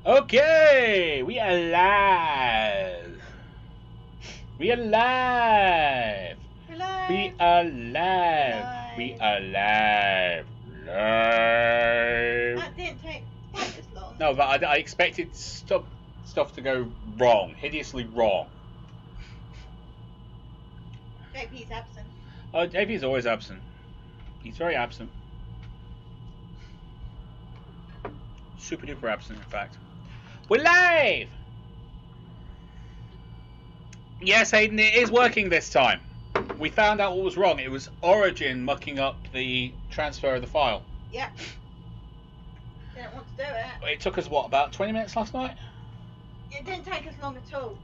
Okay, we are live. We are live. We're live. We are live. We are live. Live. That didn't take quite as long. No, but I expected stuff to go wrong, hideously wrong. JP's absent. Oh, JP's always absent. He's very absent. Super duper absent, in fact. We're live! Yes, Hayden, it is working this time. We found out what was wrong. It was Origin mucking up the transfer of the file. Yep. Didn't want to do it. It took us, what, about 20 minutes last night? It didn't take us long at all.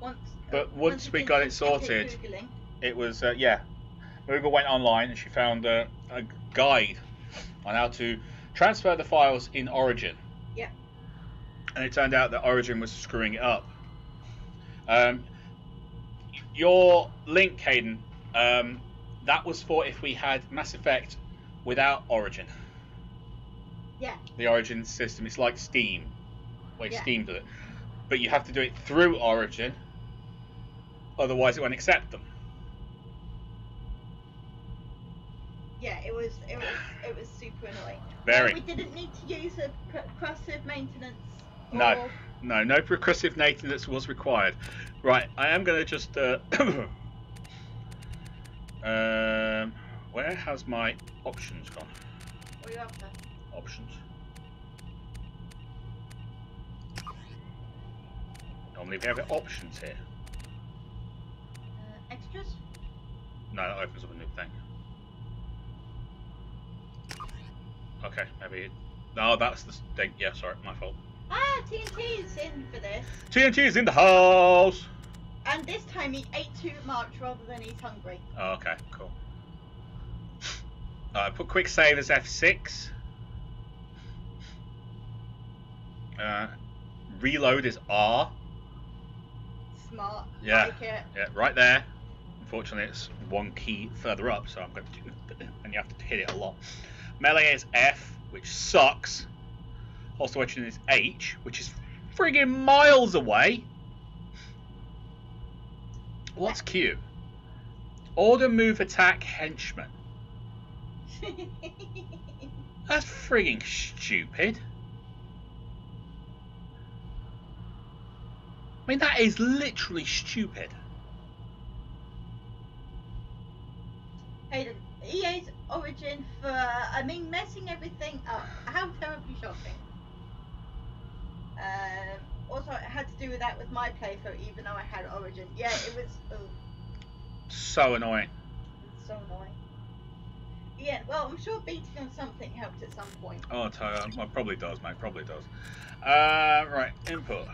Once we got it sorted, it was, yeah. Google went online and she found a guide on how to transfer the files in Origin. Yeah. And it turned out that Origin was screwing it up. Your link, Hayden, that was for if we had Mass Effect without Origin. Yeah. The Origin system, it's like Steam, Steam does it. But you have to do it through Origin, otherwise it won't accept them. Yeah, it was super annoying. Very. We didn't need to use a percussive maintenance. No percussive maintenance was required. Right, I am going to just where has my options gone? What are you after? Options. Normally we have options here. Extras? No, that opens up a new thing. Okay, maybe. No, that's the thing. Yeah, sorry, my fault. Ah, TNT's in for this. TNT's in the house! And this time he ate too much rather than he's hungry. Oh, okay, cool. Put quick save as F6. Reload is R. Smart. Yeah, Like it. yeah, right there. Unfortunately, it's one key further up, so I'm going to do, and you have to hit it a lot. Melee is F, which sucks. Hostile weapon is H, which is friggin' miles away. What's Q? Order, move, attack, henchman. That's friggin' stupid. I mean, that is literally stupid. Hayden, EA's Origin for, messing everything up. How terribly shocking. Also, it had to do with that with my playthrough, even though I had Origin. Yeah, it was so annoying. It's so annoying. Yeah, well, I'm sure beating on something helped at some point. Oh, well, probably does, mate. Probably does. Right, input.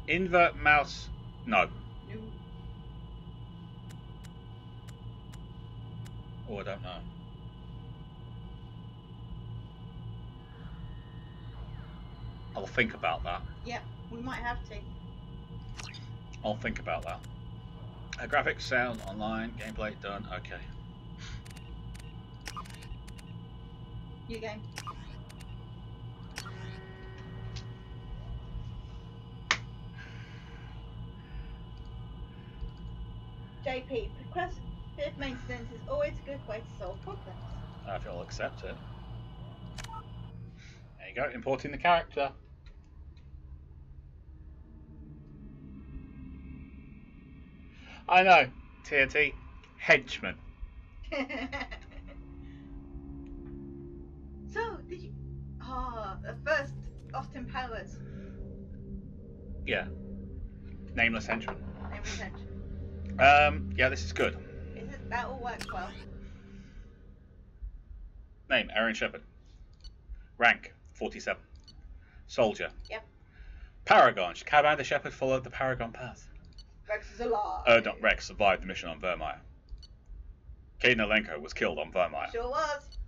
Invert mouse. No. No. Oh, I don't know. I'll think about that. Yeah, we might have to. I'll think about that. Graphics, sound, online, gameplay, done. Okay. New game. JP, progressive maintenance is always a good way to solve problems. I feel I'll accept it. There you go, importing the character. I know, TNT, henchman. So, did you... the first Austin Powers. Yeah. Nameless henchman. Nameless henchman. Yeah, this is good. That all works well. Name, Commander Shepard. Rank, 47. Soldier. Yep. Paragon. Commander Shepard followed the Paragon path. Wrex is alive. Wrex survived the mission on Vermeer. Kadenalenko was killed on Vermeer. Sure was.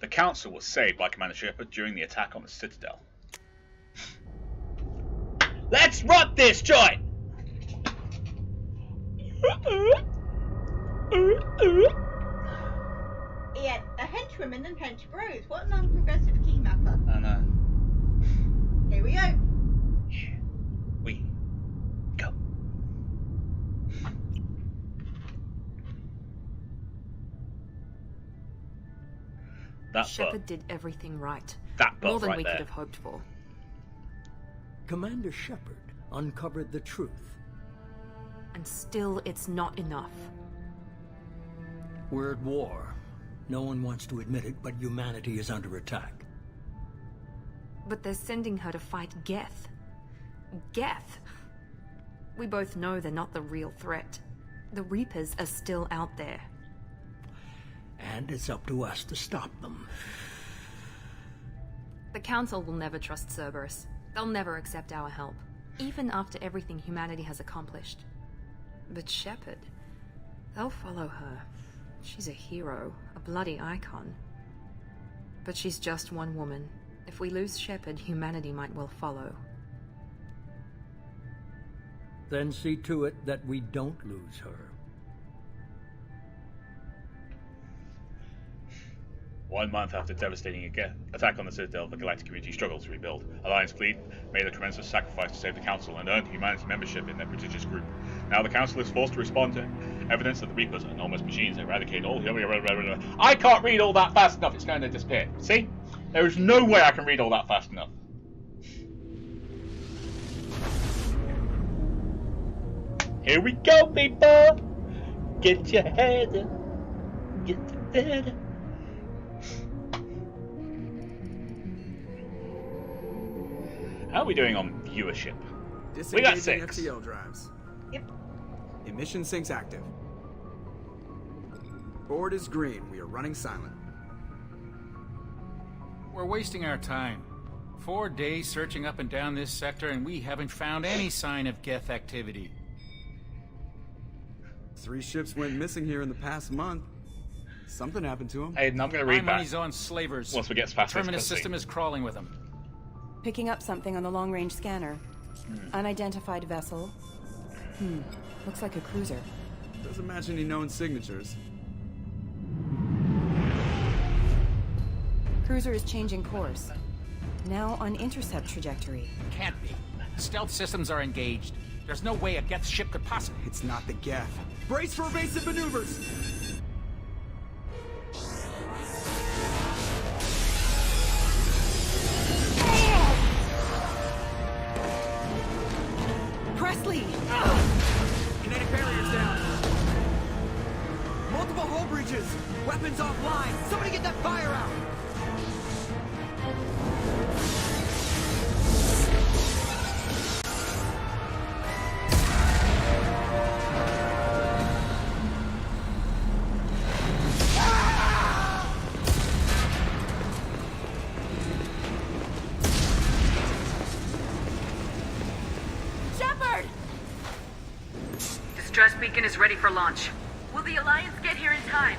The Council was saved by Commander Shepard during the attack on the Citadel. Let's rock this joint! Yeah, a henchwoman and hench bros. What a non-progressive key mapper. I know. Here we go. Here we go. Shepard did everything right. That more than right we there. could have hoped for. Commander Shepard uncovered the truth. And still, it's not enough. We're at war. No one wants to admit it, but humanity is under attack. But they're sending her to fight Geth. Geth! We both know they're not the real threat. The Reapers are still out there. And it's up to us to stop them. The Council will never trust Cerberus. They'll never accept our help, even after everything humanity has accomplished. But Shepard, they'll follow her. She's a hero, a bloody icon. But she's just one woman. If we lose Shepard, humanity might well follow. Then see to it that we don't lose her. 1 month after devastating attack on the Citadel, the galactic community struggled to rebuild. Alliance fleet made a tremendous sacrifice to save the Council and earned humanity membership in their prestigious group. Now the Council is forced to respond to evidence that the Reapers are enormous machines that eradicate all... I can't read all that fast enough, it's going to disappear. See? There is no way I can read all that fast enough. Here we go, people! Get your head up. Get your head up. How are we doing on viewership? We got 6. FTL drives. Yep. Emission sinks active. Board is green. We are running silent. We're wasting our time. 4 days searching up and down this sector, and we haven't found any sign of Geth activity. 3 ships went missing here in the past month. Something happened to them. Aiden, I'm going to read My that money's on slavers. once we get past this Terminus cutscene. system is crawling with them. Picking up something on the long-range scanner. Unidentified vessel. Looks like a cruiser. Doesn't match any known signatures. Cruiser is changing course. Now on intercept trajectory. Can't be. Stealth systems are engaged. There's no way a Geth ship could possibly... It's not the Geth. Brace for evasive maneuvers! Presley! Kinetic barriers down. Multiple hull breaches. Weapons offline. Somebody get that fire out. Shepard! Distress beacon is ready for launch. Will the Alliance get here in time?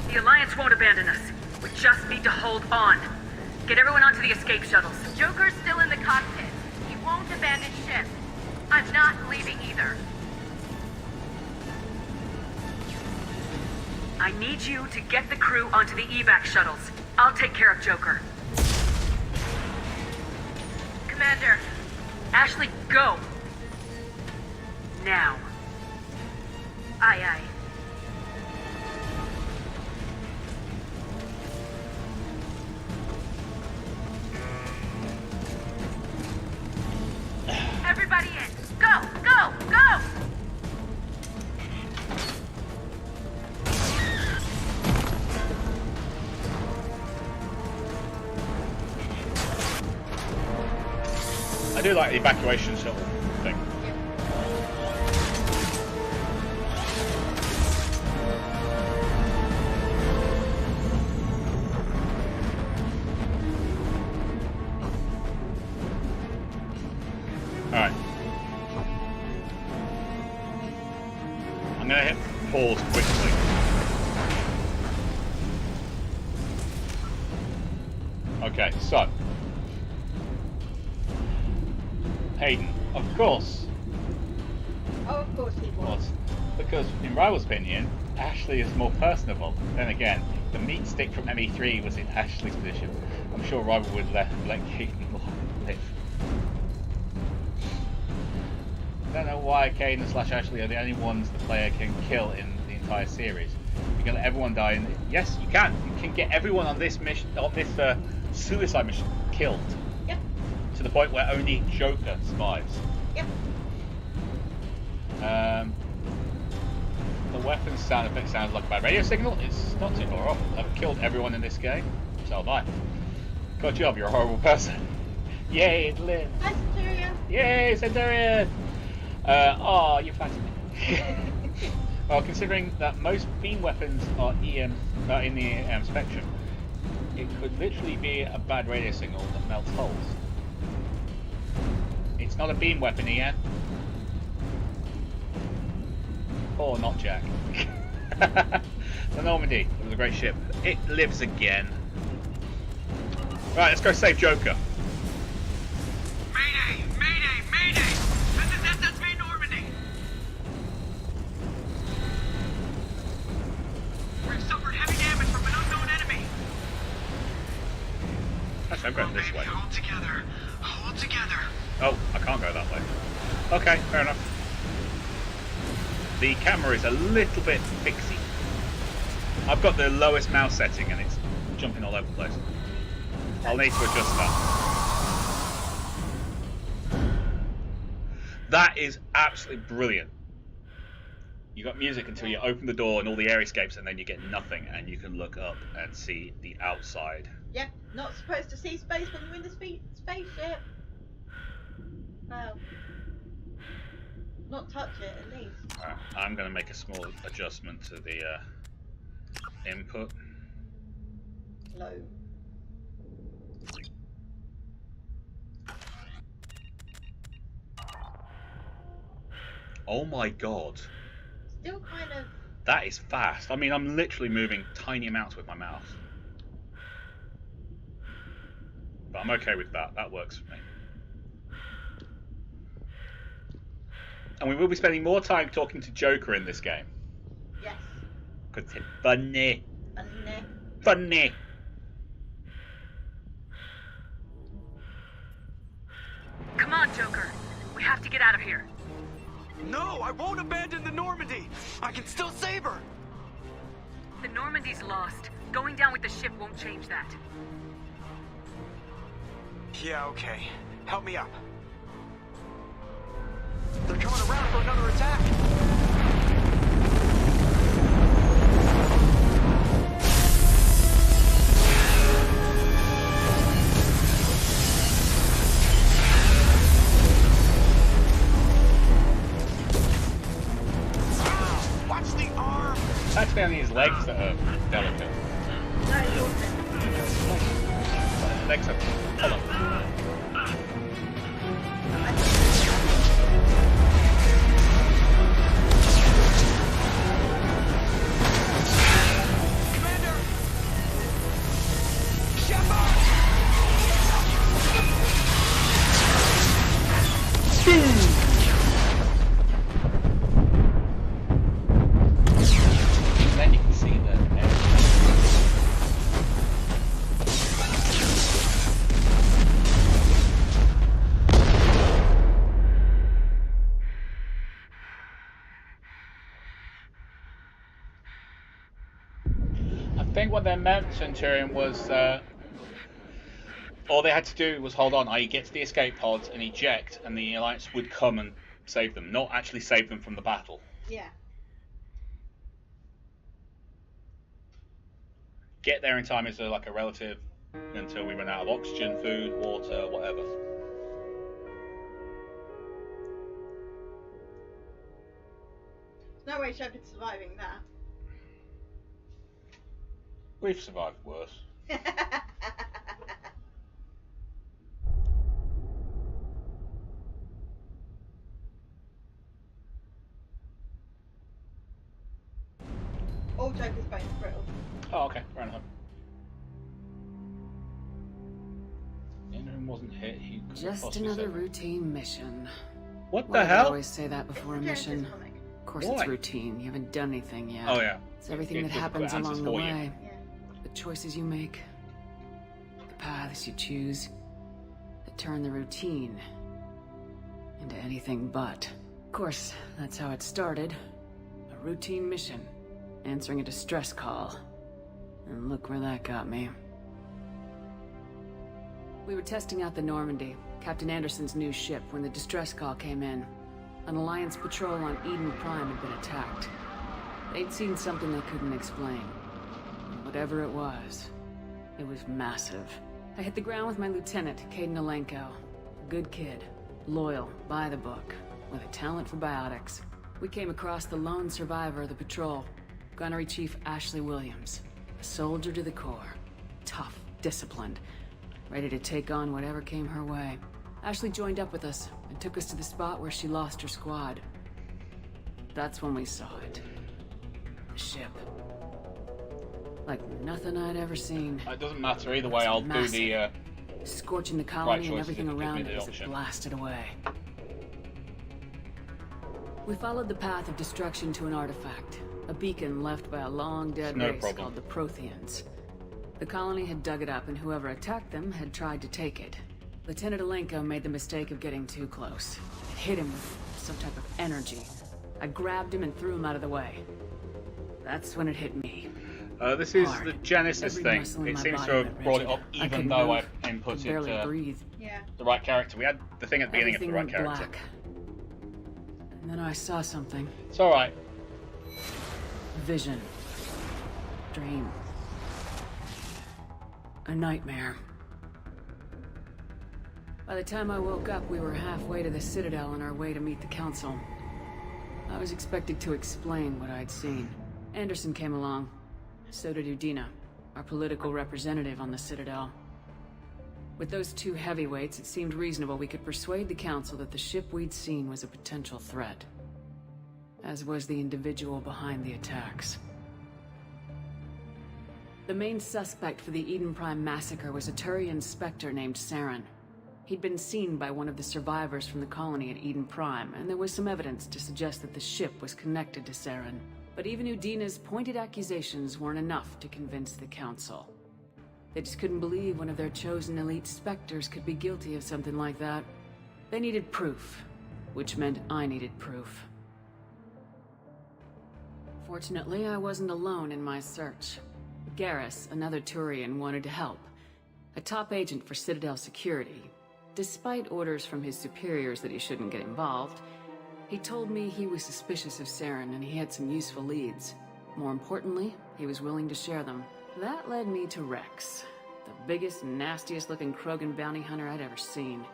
The Alliance won't abandon us. We just need to hold on. Get everyone onto the escape shuttles. Joker's still in the cockpit. He won't abandon ship. I'm not leaving either. I need you to get the crew onto the evac shuttles. I'll take care of Joker. Commander. Ashley, go! Now. Aye, aye. Everybody in! Go! Go! Go! I do like the evacuation shuttle thing. Alright. I'm gonna hit pause quickly. Okay, so Hayden, of course. Oh, of course he was. Because in Rival's opinion, Ashley is more personable. Then again, the meat stick from ME3 was in Ashley's position. I'm sure Rival would let Caden live. I don't know why Caden / Ashley are the only ones the player can kill in the entire series. You can let everyone die, and yes, you can. You can get everyone on this mission, on this suicide mission, killed. Yep. To the point where only Joker survives. Yep. The weapons sound effect sounds like a bad radio signal. It's not too far off. I've killed everyone in this game. So have I. Good job, you're a horrible person. Yay, it lived. Hi, Centurion. Yay, Centurion! Oh, you flattered me. Well, considering that most beam weapons are in the spectrum, it could literally be a bad radio signal that melts hulls. It's not a beam weapon, Ian. Or not, Jack. The Normandy. It was a great ship. It lives again. Right, let's go save Joker. Mayday! Mayday! Mayday! This is SSV Normandy! We've suffered heavy damage from an unknown enemy. Actually, I'm going this way. Hold together. Hold together. Oh, I can't go that way. Okay, fair enough. The camera is a little bit fixy. I've got the lowest mouse setting and it's jumping all over the place. I'll need to adjust that. That is absolutely brilliant. You got music until you open the door and all the air escapes, and then you get nothing, and you can look up and see the outside. Yep, not supposed to see space when you're in the spaceship. Well, not touch it at least. I'm going to make a small adjustment to the input. Low. Oh my god. Still kind of... That is fast. I mean, I'm literally moving tiny amounts with my mouse. But I'm okay with that. That works for me. And we will be spending more time talking to Joker in this game. Yes. Because it's funny. Funny. Funny. Come on, Joker. We have to get out of here. No, I won't abandon the Normandy. I can still save her. The Normandy's lost. Going down with the ship won't change that. Yeah, okay. Help me up. They're coming around for another attack. Watch the arm. It's actually only his legs that are delicate. Legs are... Hold on. Commander Shepard. Then you can see the edge. I think what they meant, Centurion, was all they had to do was hold on, i.e. get to the escape pods and eject, and the Alliance would come and save them, not actually save them from the battle. Yeah. Get there in time is like a relative until we run out of oxygen, food, water, whatever. No way Shepard's surviving that. We've survived worse. All Joker's bones brittle. Oh, okay, fair enough. The engine wasn't hit. He couldn't Just possibly another save it. routine mission. What Why the do they hell? always say that before a It's a Genesis mission? comic. course, Why? it's routine. You haven't done anything yet. Oh, yeah. It's everything It that doesn't happens put answers along the for you. way. Yeah. The choices you make, the paths you choose, that turn the routine into anything but. Of course, that's how it started. A routine mission, answering a distress call. And look where that got me. We were testing out the Normandy, Captain Anderson's new ship, when the distress call came in. An Alliance patrol on Eden Prime had been attacked. They'd seen something they couldn't explain. And whatever it was massive. I hit the ground with my lieutenant, Caden Alenko. A good kid, loyal, by the book, with a talent for biotics. We came across the lone survivor of the patrol, Gunnery Chief Ashley Williams. A soldier to the core. Tough, disciplined, ready to take on whatever came her way. Ashley joined up with us and took us to the spot where she lost her squad. That's when we saw it. The ship. Like nothing I'd ever seen. It doesn't matter either way. I'll do the scorching the right colony and choices everything if you give around me it the as it option. blasted away. We followed the path of destruction to an artifact, a beacon left by a long-dead No race problem. called the Protheans. The colony had dug it up, and whoever attacked them had tried to take it. Lieutenant Alenko made the mistake of getting too close. It hit him with some type of energy. I grabbed him and threw him out of the way. That's when it hit me. This is Hard. the Genesis Every thing. muscle in It my seems body to have went brought it rigid. up, I even couldn't though move, I've inputted barely breathe. Yeah. the right character. We had the thing at the beginning of the Everything right went character. black. And then I saw something. It's alright. Vision. Dream. A nightmare. By the time I woke up, we were halfway to the Citadel on our way to meet the Council. I was expected to explain what I'd seen. Anderson came along. So did Udina, our political representative on the Citadel. With those two heavyweights, it seemed reasonable we could persuade the Council that the ship we'd seen was a potential threat. As was the individual behind the attacks. The main suspect for the Eden Prime massacre was a Turian Spectre named Saren. He'd been seen by one of the survivors from the colony at Eden Prime, and there was some evidence to suggest that the ship was connected to Saren. But even Udina's pointed accusations weren't enough to convince the Council. They just couldn't believe one of their chosen elite Spectres could be guilty of something like that. They needed proof, which meant I needed proof. Fortunately, I wasn't alone in my search. Garrus, another Turian, wanted to help. A top agent for Citadel security. Despite orders from his superiors that he shouldn't get involved, he told me he was suspicious of Saren and he had some useful leads. More importantly, he was willing to share them. That led me to Wrex, the biggest, nastiest looking Krogan bounty hunter I'd ever seen.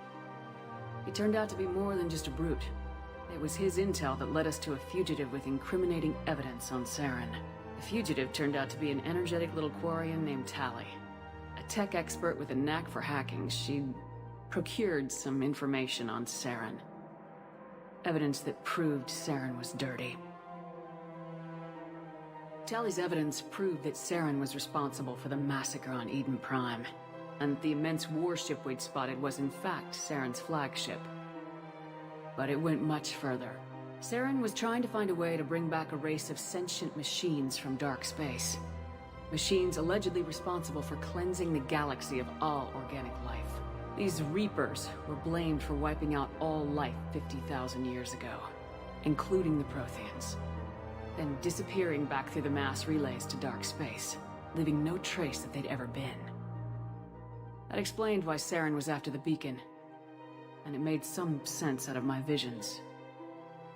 He turned out to be more than just a brute. It was his intel that led us to a fugitive with incriminating evidence on Saren. The fugitive turned out to be an energetic little Quarian named Tally. A tech expert with a knack for hacking, she'd procured some information on Saren. Evidence that proved Saren was dirty. Tally's evidence proved that Saren was responsible for the massacre on Eden Prime, and the immense warship we'd spotted was in fact Saren's flagship. But it went much further. Saren was trying to find a way to bring back a race of sentient machines from dark space. Machines allegedly responsible for cleansing the galaxy of all organic life. These Reapers were blamed for wiping out all life 50,000 years ago, including the Protheans, then disappearing back through the mass relays to dark space, leaving no trace that they'd ever been. That explained why Saren was after the beacon, and it made some sense out of my visions,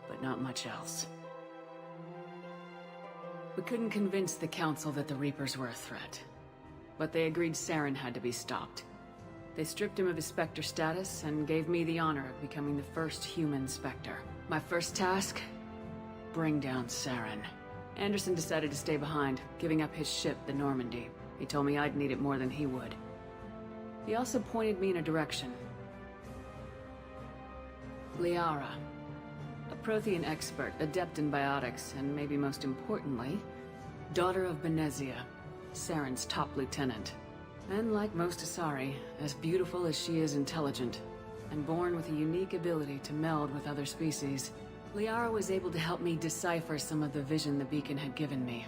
but not much else. We couldn't convince the Council that the Reapers were a threat, but they agreed Saren had to be stopped. They stripped him of his Spectre status and gave me the honor of becoming the first human Spectre. My first task? Bring down Saren. Anderson decided to stay behind, giving up his ship, the Normandy. He told me I'd need it more than he would. He also pointed me in a direction. Liara. A Prothean expert, adept in biotics, and maybe most importantly, daughter of Benezia, Saren's top lieutenant. And like most Asari, as beautiful as she is intelligent, and born with a unique ability to meld with other species. Liara was able to help me decipher some of the vision the beacon had given me.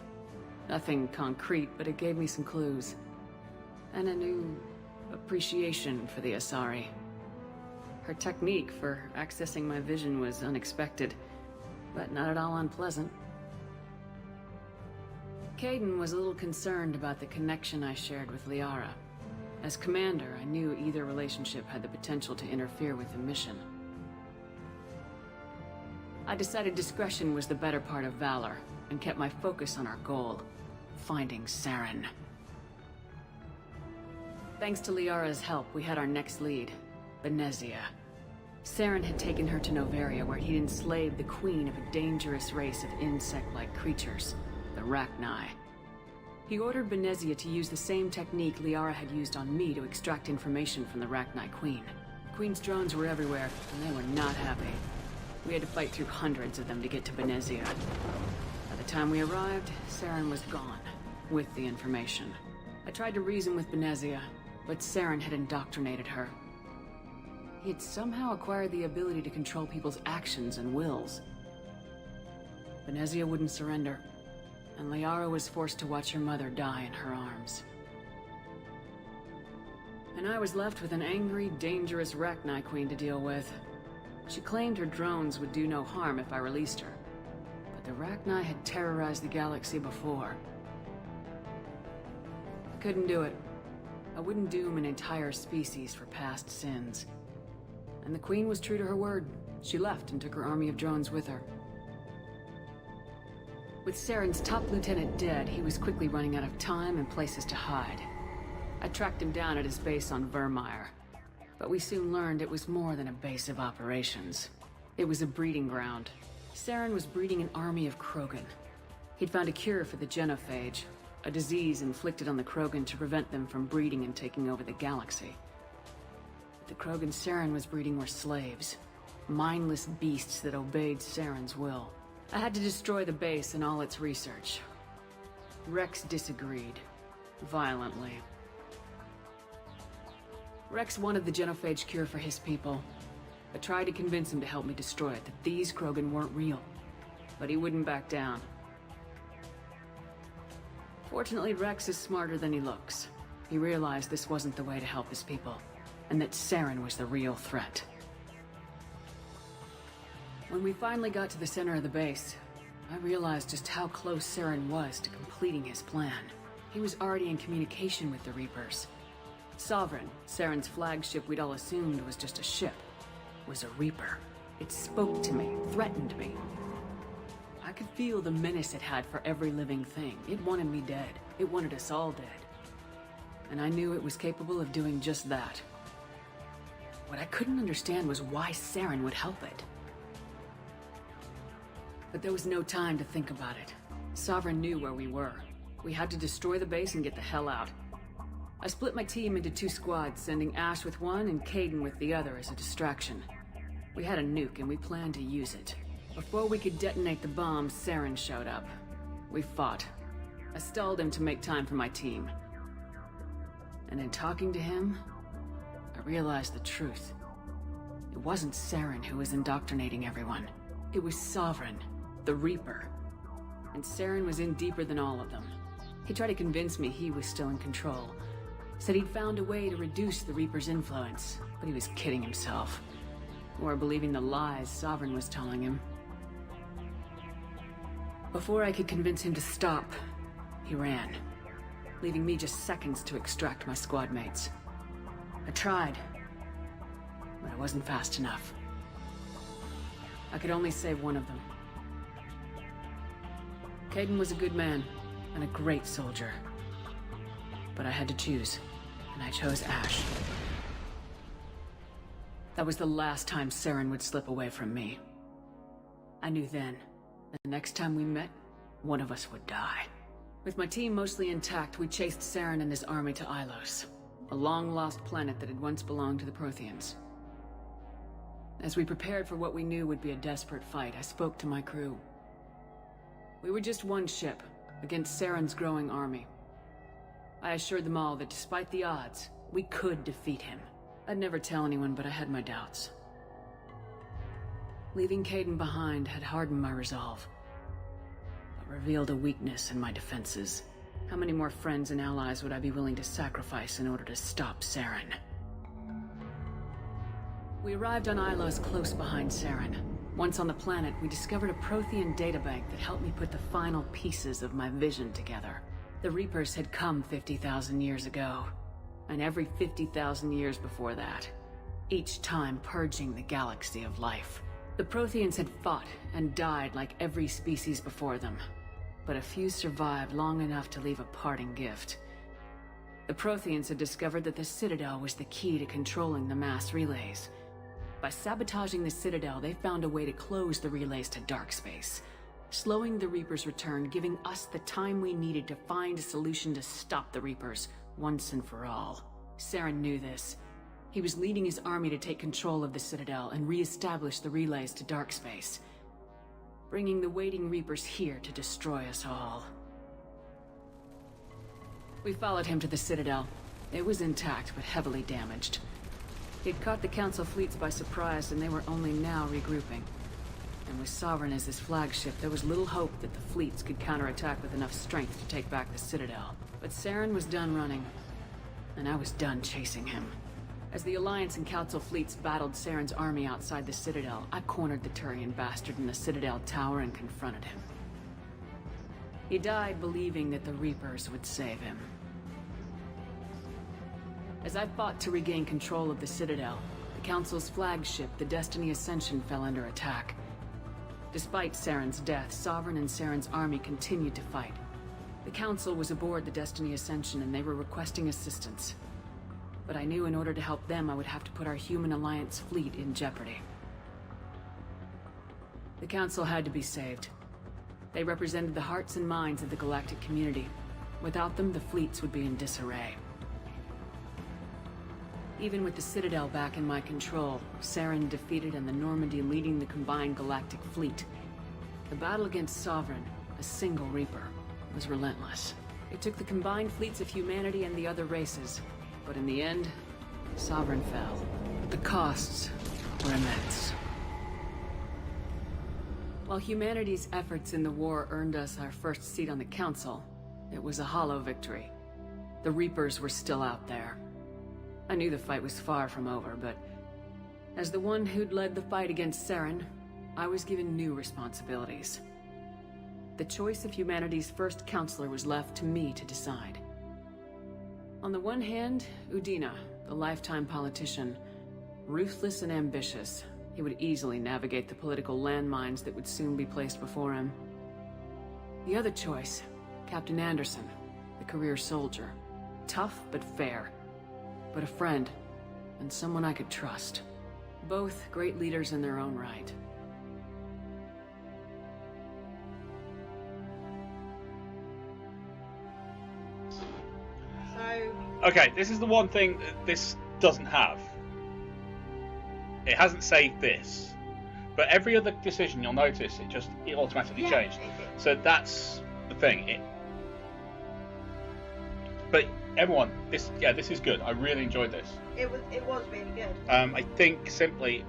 Nothing concrete, but it gave me some clues. And a new appreciation for the Asari. Her technique for accessing my vision was unexpected, but not at all unpleasant. Kaidan was a little concerned about the connection I shared with Liara. As commander, I knew either relationship had the potential to interfere with the mission. I decided discretion was the better part of valor, and kept my focus on our goal, finding Saren. Thanks to Liara's help, we had our next lead, Benezia. Saren had taken her to Noveria, where he'd enslaved the queen of a dangerous race of insect-like creatures, the Rachni. He ordered Benezia to use the same technique Liara had used on me to extract information from the Rachni queen. The queen's drones were everywhere, and they were not happy. We had to fight through hundreds of them to get to Benezia. By the time we arrived, Saren was gone, with the information. I tried to reason with Benezia, but Saren had indoctrinated her. He had somehow acquired the ability to control people's actions and wills. Benezia wouldn't surrender, and Liara was forced to watch her mother die in her arms. And I was left with an angry, dangerous Rachni queen to deal with. She claimed her drones would do no harm if I released her, but the Rachni had terrorized the galaxy before. I couldn't do it. I wouldn't doom an entire species for past sins. And the Queen was true to her word. She left and took her army of drones with her. With Saren's top lieutenant dead, he was quickly running out of time and places to hide. I tracked him down at his base on Vermeer, but we soon learned it was more than a base of operations. It was a breeding ground. Saren was breeding an army of Krogan. He'd found a cure for the genophage, a disease inflicted on the Krogan to prevent them from breeding and taking over the galaxy. The Krogan Saren was breeding were slaves, mindless beasts that obeyed Saren's will. I had to destroy the base and all its research. Wrex disagreed, violently. Wrex wanted the genophage cure for his people. I tried to convince him to help me destroy it, that these Krogan weren't real. But he wouldn't back down. Fortunately, Wrex is smarter than he looks. He realized this wasn't the way to help his people, and that Saren was the real threat. When we finally got to the center of the base, I realized just how close Saren was to completing his plan. He was already in communication with the Reapers. Sovereign, Saren's flagship we'd all assumed was just a ship, was a Reaper. It spoke to me, threatened me. I could feel the menace it had for every living thing. It wanted me dead. It wanted us all dead. And I knew it was capable of doing just that. What I couldn't understand was why Saren would help it. But there was no time to think about it. Sovereign knew where we were. We had to destroy the base and get the hell out. I split my team into 2 squads, sending Ash with one and Kaidan with the other as a distraction. We had a nuke and we planned to use it. Before we could detonate the bomb, Saren showed up. We fought. I stalled him to make time for my team. And in talking to him, I realized the truth. It wasn't Saren who was indoctrinating everyone. It was Sovereign, the Reaper. And Saren was in deeper than all of them. He tried to convince me he was still in control. Said he'd found a way to reduce the Reaper's influence, but he was kidding himself. Or believing the lies Sovereign was telling him. Before I could convince him to stop, he ran, leaving me just seconds to extract my squad mates. I tried, but I wasn't fast enough. I could only save one of them. Kaidan was a good man, and a great soldier. But I had to choose, and I chose Ash. That was the last time Saren would slip away from me. I knew then, the next time we met, one of us would die. With my team mostly intact, we chased Saren and his army to Ilos, a long-lost planet that had once belonged to the Protheans. As we prepared for what we knew would be a desperate fight, I spoke to my crew. We were just one ship, against Saren's growing army. I assured them all that despite the odds, we could defeat him. I'd never tell anyone, but I had my doubts. Leaving Caden behind had hardened my resolve, but revealed a weakness in my defenses. How many more friends and allies would I be willing to sacrifice in order to stop Saren? We arrived on Ilos close behind Saren. Once on the planet, we discovered a Prothean databank that helped me put the final pieces of my vision together. The Reapers had come 50,000 years ago, and every 50,000 years before that, each time purging the galaxy of life. The Protheans had fought and died like every species before them, but a few survived long enough to leave a parting gift. The Protheans had discovered that the Citadel was the key to controlling the mass relays. By sabotaging the Citadel, they found a way to close the relays to dark space, slowing the Reapers' return, giving us the time we needed to find a solution to stop the Reapers once and for all. Saren knew this. He was leading his army to take control of the Citadel and re-establish the relays to dark space, bringing the waiting Reapers here to destroy us all. We followed him to the Citadel. It was intact, but heavily damaged. He'd caught the Council fleets by surprise, and they were only now regrouping. And with Sovereign as his flagship, there was little hope that the fleets could counterattack with enough strength to take back the Citadel. But Saren was done running, and I was done chasing him. As the Alliance and Council fleets battled Saren's army outside the Citadel, I cornered the Turian bastard in the Citadel tower and confronted him. He died believing that the Reapers would save him. As I fought to regain control of the Citadel, the Council's flagship, the Destiny Ascension, fell under attack. Despite Saren's death, Sovereign and Saren's army continued to fight. The Council was aboard the Destiny Ascension and they were requesting assistance. But I knew in order to help them, I would have to put our human Alliance fleet in jeopardy. The Council had to be saved. They represented the hearts and minds of the galactic community. Without them, the fleets would be in disarray. Even with the Citadel back in my control, Saren defeated and the Normandy leading the combined galactic fleet. The battle against Sovereign, a single Reaper, was relentless. It took the combined fleets of humanity and the other races, but in the end, Sovereign fell. The costs were immense. While humanity's efforts in the war earned us our first seat on the Council, it was a hollow victory. The Reapers were still out there. I knew the fight was far from over, but as the one who'd led the fight against Saren, I was given new responsibilities. The choice of humanity's first counselor was left to me to decide. On the one hand, Udina, the lifetime politician, ruthless and ambitious. He would easily navigate the political landmines that would soon be placed before him. The other choice, Captain Anderson, the career soldier. Tough but fair. But a friend, and someone I could trust. Both great leaders in their own right. Okay, this is the one thing that this doesn't have. It hasn't saved this. But every other decision, you'll notice, it automatically changed. So that's the thing. But everyone, this is good. I really enjoyed this. It was really good. I think simply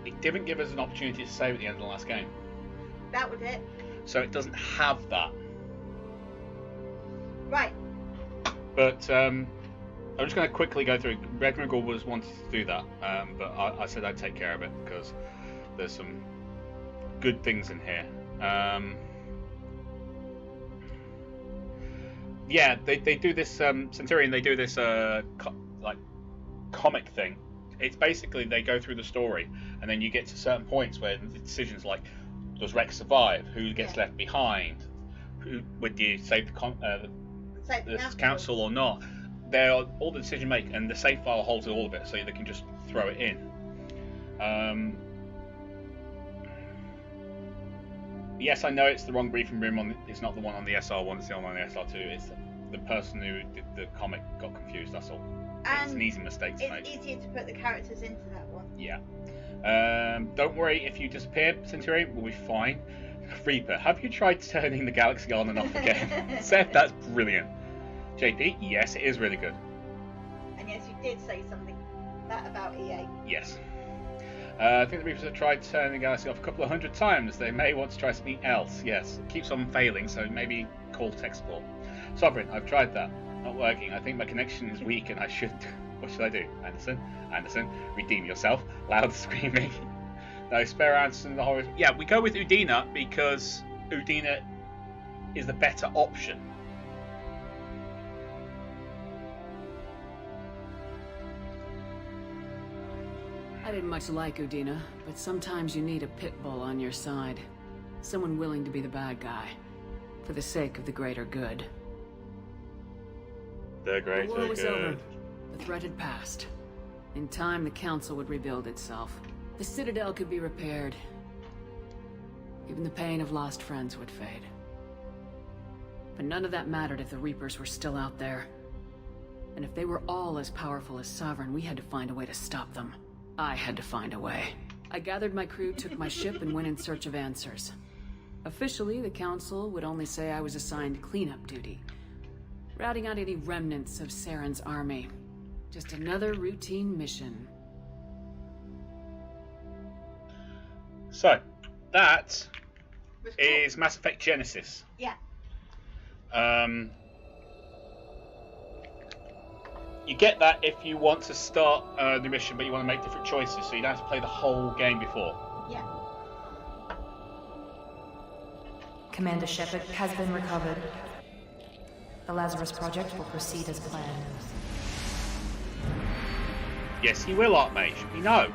it didn't give us an opportunity to save at the end of the last game. That was it. So it doesn't have that. Right. But I'm just going to quickly go through. Regnigal was wanted to do that, but I said I'd take care of it because there's some good things in here. Yeah, they do this Centurion. They do this like comic thing. It's basically they go through the story, and then you get to certain points where the decisions like, does Wrex survive? Who gets left behind? Who would you save the council or not? They're all the decision making, and the save file holds all of it, so they can just throw it in. Yes, I know it's the wrong briefing room. It's not the one on the SR1. It's the one on the SR2. It's the person who did the comic got confused. That's all. And it's an easy mistake to make. It's easier to put the characters into that one. Yeah. Don't worry if you disappear, Centurion. We'll be fine. Reaper, have you tried turning the Galaxy on and off again? Seth, that's brilliant. JP, yes, it is really good. And yes, you did say something about EA. Yes. I think the Reapers have tried turning the galaxy off a couple of 100 times. They may want to try something else. Yes, it keeps on failing, so maybe call tech support. Sovereign, I've tried that. Not working. I think my connection is weak and I should... What should I do? Anderson, redeem yourself. Loud screaming. No, spare Anderson the horror... Yeah, we go with Udina because Udina is the better option. I didn't much like Udina, but sometimes you need a pit bull on your side. Someone willing to be the bad guy. For the sake of the greater good. The greater good. The war was good. over. The threat had passed. In time, the Council would rebuild itself. The Citadel could be repaired. Even the pain of lost friends would fade. But none of that mattered if the Reapers were still out there. And if they were all as powerful as Sovereign, we had to find a way to stop them. I had to find a way. I gathered my crew, took my ship, and went in search of answers. Officially, the Council would only say I was assigned cleanup duty. Routing out any remnants of Saren's army. Just another routine mission. So, that is Mass Effect Genesis. Yeah. You get that if you want to start the mission, but you want to make different choices, so you don't have to play the whole game before. Yeah. Commander Shepard has been recovered. The Lazarus Project will proceed as planned. Yes, he will, Archmage. We know.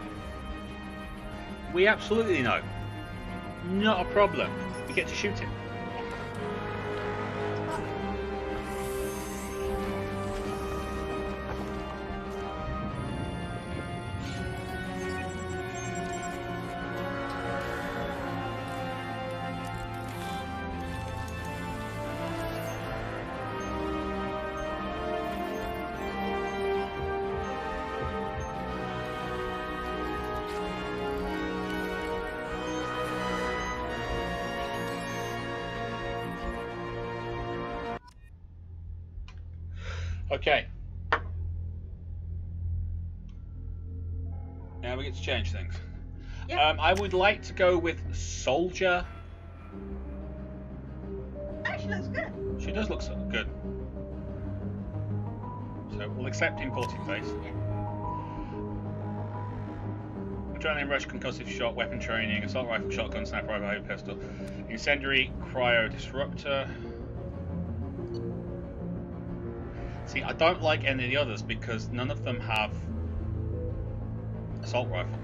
We absolutely know. Not a problem. We get to shoot him. Okay. Now we get to change things. Yep. I would like to go with Soldier. She looks good. She does look so good. So we'll accept importing face. Yeah. Adrenaline rush, concussive shot, weapon training, assault rifle, shotgun, sniper rifle, heavy pistol, incendiary, cryo disruptor. See, I don't like any of the others because none of them have assault rifle.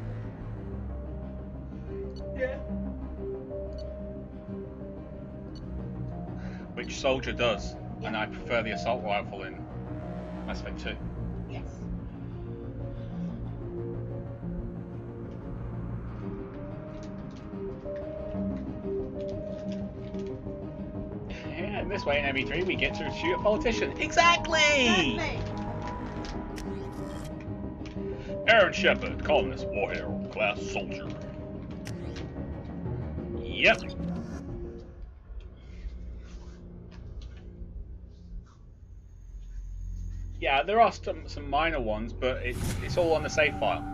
Yeah. Which Soldier does, and I prefer the assault rifle in Mass Effect 2. Yes. And this way in ME3 we get to shoot a politician. Exactly! Aaron Shepard, colonist, war hero, class soldier. Yep. Yeah, there are some minor ones, but it's all on the save file.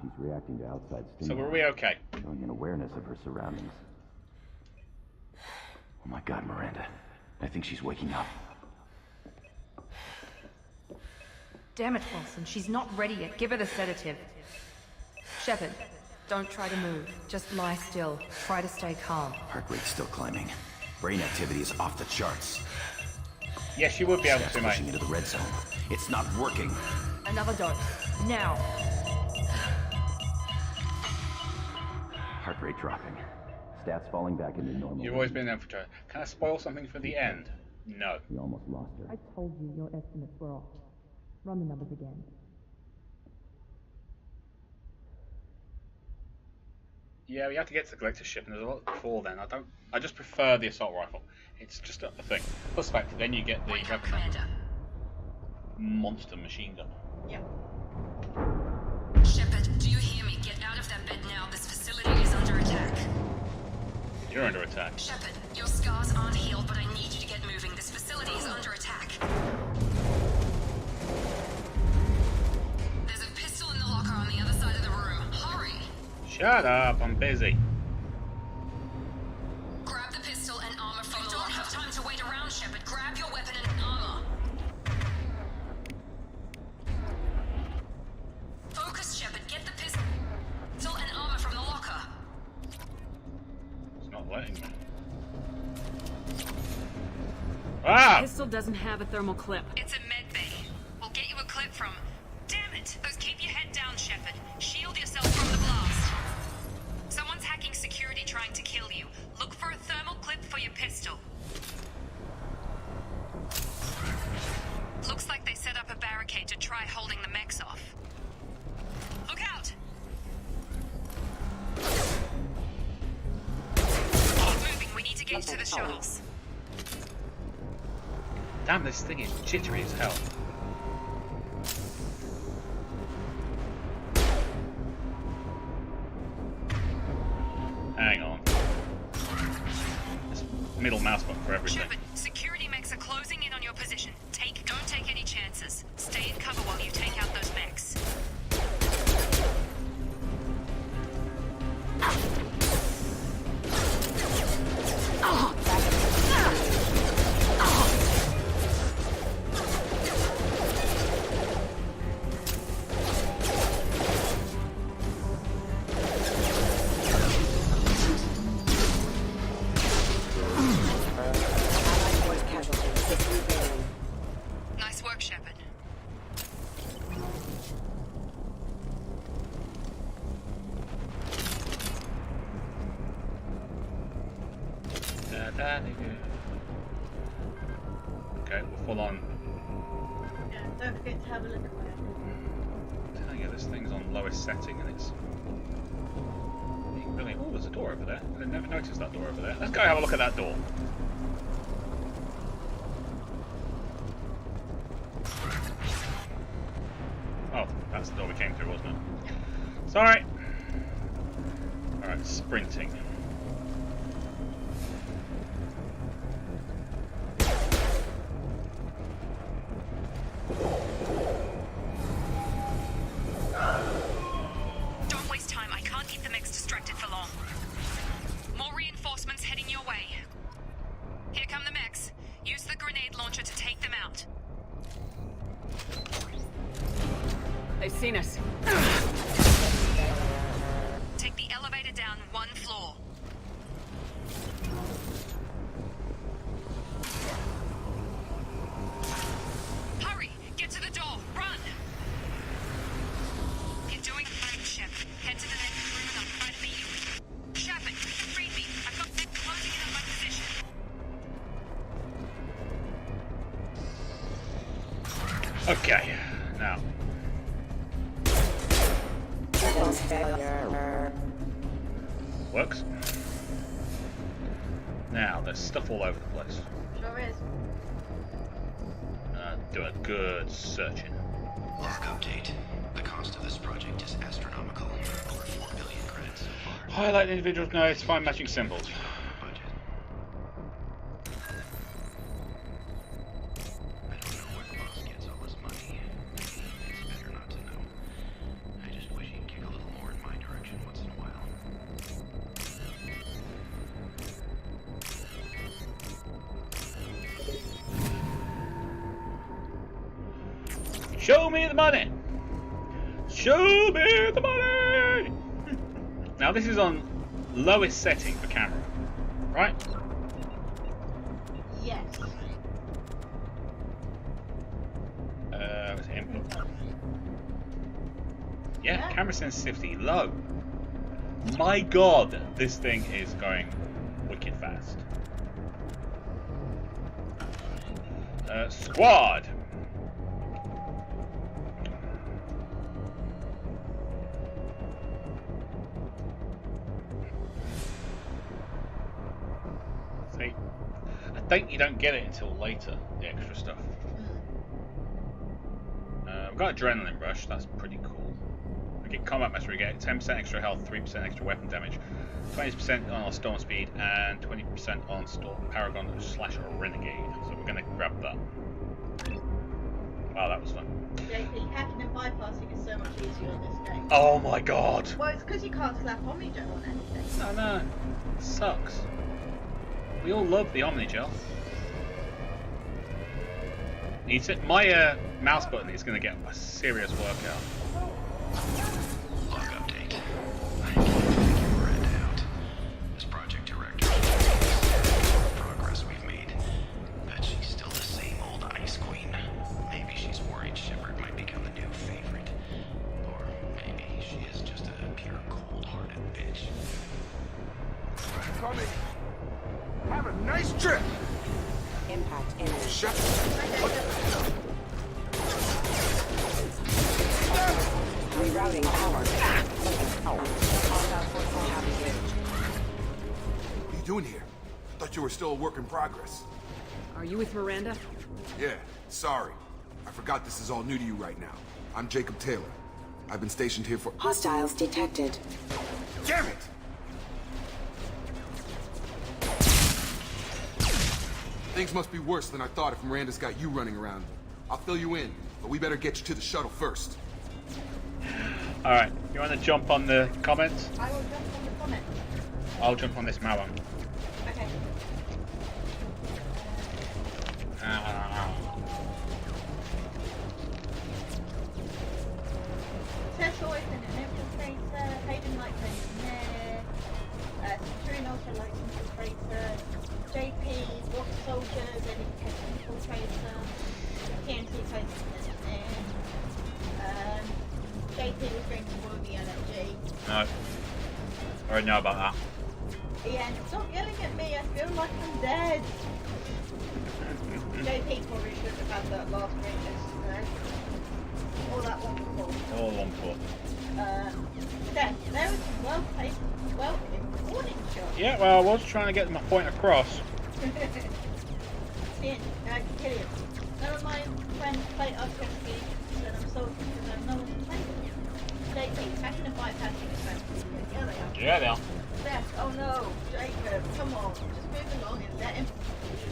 She's reacting to outside stimuli. So were we okay? Showing an awareness of her surroundings. Oh my God, Miranda. I think she's waking up. Damn it, Wilson. She's not ready yet. Give her the sedative. Shepard, don't try to move. Just lie still. Try to stay calm. Heart rate's still climbing. Brain activity is off the charts. Yes, you would be able to, mate. Pushing into the red zone. It's not working. Another dose. Now. Heart rate dropping. Stats falling back into normal. You've always been an infiltrator. Can I spoil something for the end? No. We almost lost her. I told you your estimates were off. Run the numbers again. Yeah, we have to get to the collector ship, and there's a lot before then. I just prefer the assault rifle. It's just a thing. Plus the fact that then you get the monster machine gun. Yeah. Shepard, do you hear me? Get out of that bed now. This facility is under attack. You're under attack. Shepard, your scars aren't healed, but I need you to get moving. This facility is under attack. There's a pistol in the locker on the other side of the room. Shut up, I'm busy. Grab the pistol and armor from the locker. Don't have time to wait around, Shepard. Grab your weapon and armor. Focus, Shepard. Get the pistol and armor from the locker. It's not letting me. Ah! Pistol doesn't have a thermal clip. It's a med bay. We'll get you a clip from... Damn it! Keep your head down, Shepard. Shield yourself from the blast. Someone's hacking security trying to kill you. Look for a thermal clip for your pistol. Looks like they set up a barricade to try holding the mechs off. Look out! Keep moving. We need to get to the shuttles. Damn, this thing is jittery as hell. Hang on. This middle mouse button for everything. Shepard, security mechs are closing in on your position. Don't take any chances. Stay in cover while you take out those mechs. Nice work, Shepard. Okay, we're full on. Yeah, don't forget to have a look at where. I'm telling you, this thing's on lowest setting and it's being really. Oh, there's a door over there. I never noticed that door over there. Let's go have a look at that door. Oh, that's the door we came through, wasn't it? Sorry. Alright, sprinting. Don't waste time. I can't keep the mechs distracted for long. More reinforcements heading your way. Here come the mechs. Use the grenade launcher to take them out. They've seen us. Take the elevator down one floor. Hurry! Get to the door! Run! You're doing fine, Shepard. Head to the next room and I'll try to meet you. Shepard, read me. I've got them closing in on my position. Okay, now. Works. Now, there's stuff all over the place. Sure is. Do a good searching. Log update. The cost of this project is astronomical. Over 4 billion credits so far. Highlight individuals. No, it's fine matching symbols. Budget. I don't know where the boss gets all this money. It's better not to know. I just wish he'd kick a little more in my direction once in a while. Show me the money! Show me the money! Now this is on lowest setting for camera, right? Yes. What's input? Yeah, camera sensitivity low. My god, this thing is going wicked fast. Squad! See? I think you don't get it until later, the extra stuff. We've got Adrenaline Rush, that's pretty cool. We get Combat Mastery, we get 10% extra health, 3% extra weapon damage, 20% on our Storm Speed, and 20% on Paragon / Renegade. So we're going to grab that. Wow, that was fun. JP, hacking and bypassing is so much easier in this game. Oh my god. Well, it's because you can't slap Omnigel on anything. I know. It sucks. We all love the Omnigel. My mouse button is going to get a serious workout. Log update. I can't figure it out. As project director, the progress we've made. Bet she's still the same old Ice Queen. Maybe she's worried Shepard might become the new favorite. Or maybe she is just a pure cold-hearted bitch. Coming. Have a nice trip. Impact image. Shepard. Rerouting power. What are you doing here? Thought you were still a work in progress. Are you with Miranda? Yeah, sorry. I forgot this is all new to you right now. I'm Jacob Taylor. I've been stationed here for— Hostiles detected. Damn it! Things must be worse than I thought if Miranda's got you running around. I'll fill you in, but we better get you to the shuttle first. Alright, you want to jump on the comments? I will jump on the comment. I'll jump on this Malon. Okay. Cecil is an infiltrator, Hayden likes engineer, Centurion also likes infiltrator, JP, water soldiers, infiltrator, TNT plays an engineer, JP was going to woo the LMG. No. I already know about that. Ian, stop yelling at me, I feel like I'm dead. JP probably should have had that last ring. All that one before. All one for. There was some well-placed, well-important shots. Yeah, well, I was trying to get my point across. Ian, Killian, none of my friends play RTSP, and I'm salty because I have no one to play with. JP, hacking and bypassing is fantastic. Yeah, they are. Yeah, they are. Yes, oh no, Jacob, come on, just move along and let him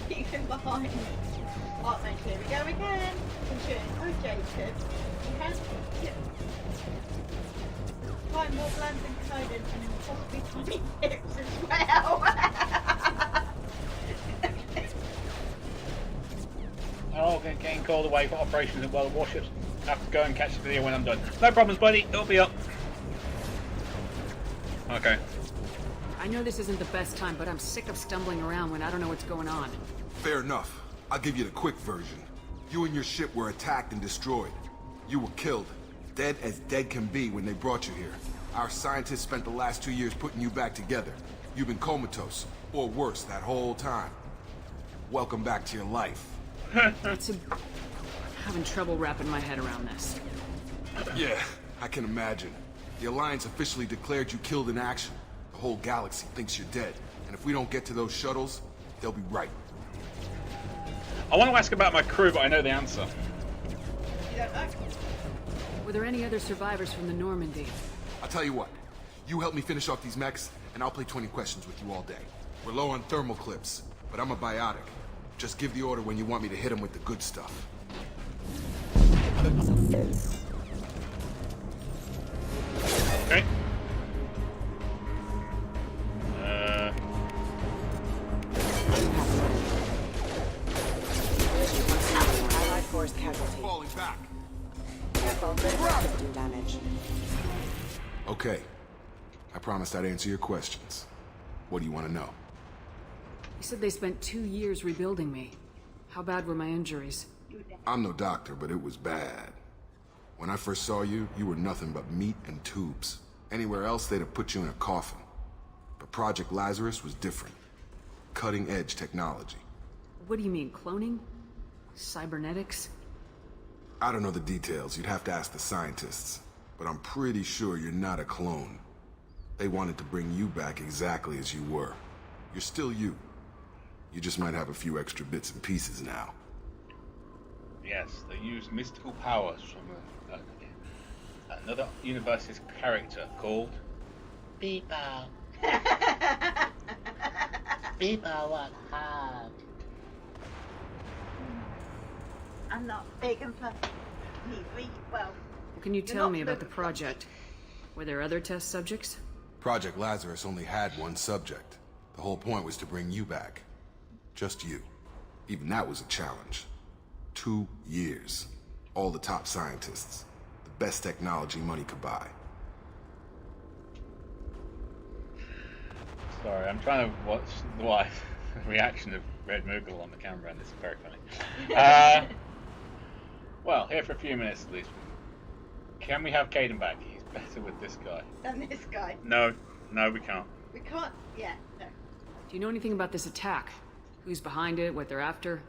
keep him behind. Oh, mate, here we go again. Oh, Jacob, you can find more bland than Coden and possibly 20 tips as well. Oh, getting called away for operations at World Warships. I have to go and catch the video when I'm done. No problems, buddy. It'll be up. Okay. I know this isn't the best time, but I'm sick of stumbling around when I don't know what's going on. Fair enough. I'll give you the quick version. You and your ship were attacked and destroyed. You were killed. Dead as dead can be when they brought you here. Our scientists spent the last 2 years putting you back together. You've been comatose, or worse, that whole time. Welcome back to your life. I'm having trouble wrapping my head around this. Yeah, I can imagine. The Alliance officially declared you killed in action. The whole galaxy thinks you're dead. And if we don't get to those shuttles, they'll be right. I want to ask about my crew, but I know the answer. You don't know? Were there any other survivors from the Normandy? I'll tell you what. You help me finish off these mechs, and I'll play 20 questions with you all day. We're low on thermal clips, but I'm a biotic. Just give the order when you want me to hit them with the good stuff. Okay. Allied force casualty. Falling back. Careful, system damage. Okay. I promised I'd answer your questions. What do you want to know? You said they spent 2 years rebuilding me. How bad were my injuries? I'm no doctor, but it was bad. When I first saw you, you were nothing but meat and tubes. Anywhere else, they'd have put you in a coffin. But Project Lazarus was different. Cutting-edge technology. What do you mean, cloning? Cybernetics? I don't know the details. You'd have to ask the scientists. But I'm pretty sure you're not a clone. They wanted to bring you back exactly as you were. You're still you. You just might have a few extra bits and pieces now. Yes, they use mystical powers from another universe's character called People. People work hard. I'm not big and fluffy. Well, What can you tell me about the project? Were there other test subjects? Project Lazarus only had one subject. The whole point was to bring you back. Just you. Even that was a challenge. 2 years. All the top scientists. The best technology money could buy. Sorry, I'm trying to watch the wife reaction of Red Moogle on the camera, and it's very funny. Well, here for a few minutes at least. Can we have Caden back? He's better with this guy. than this guy. No, we can't. We can't. Yeah, no. Do you know anything about this attack? Who's behind it, what they're after?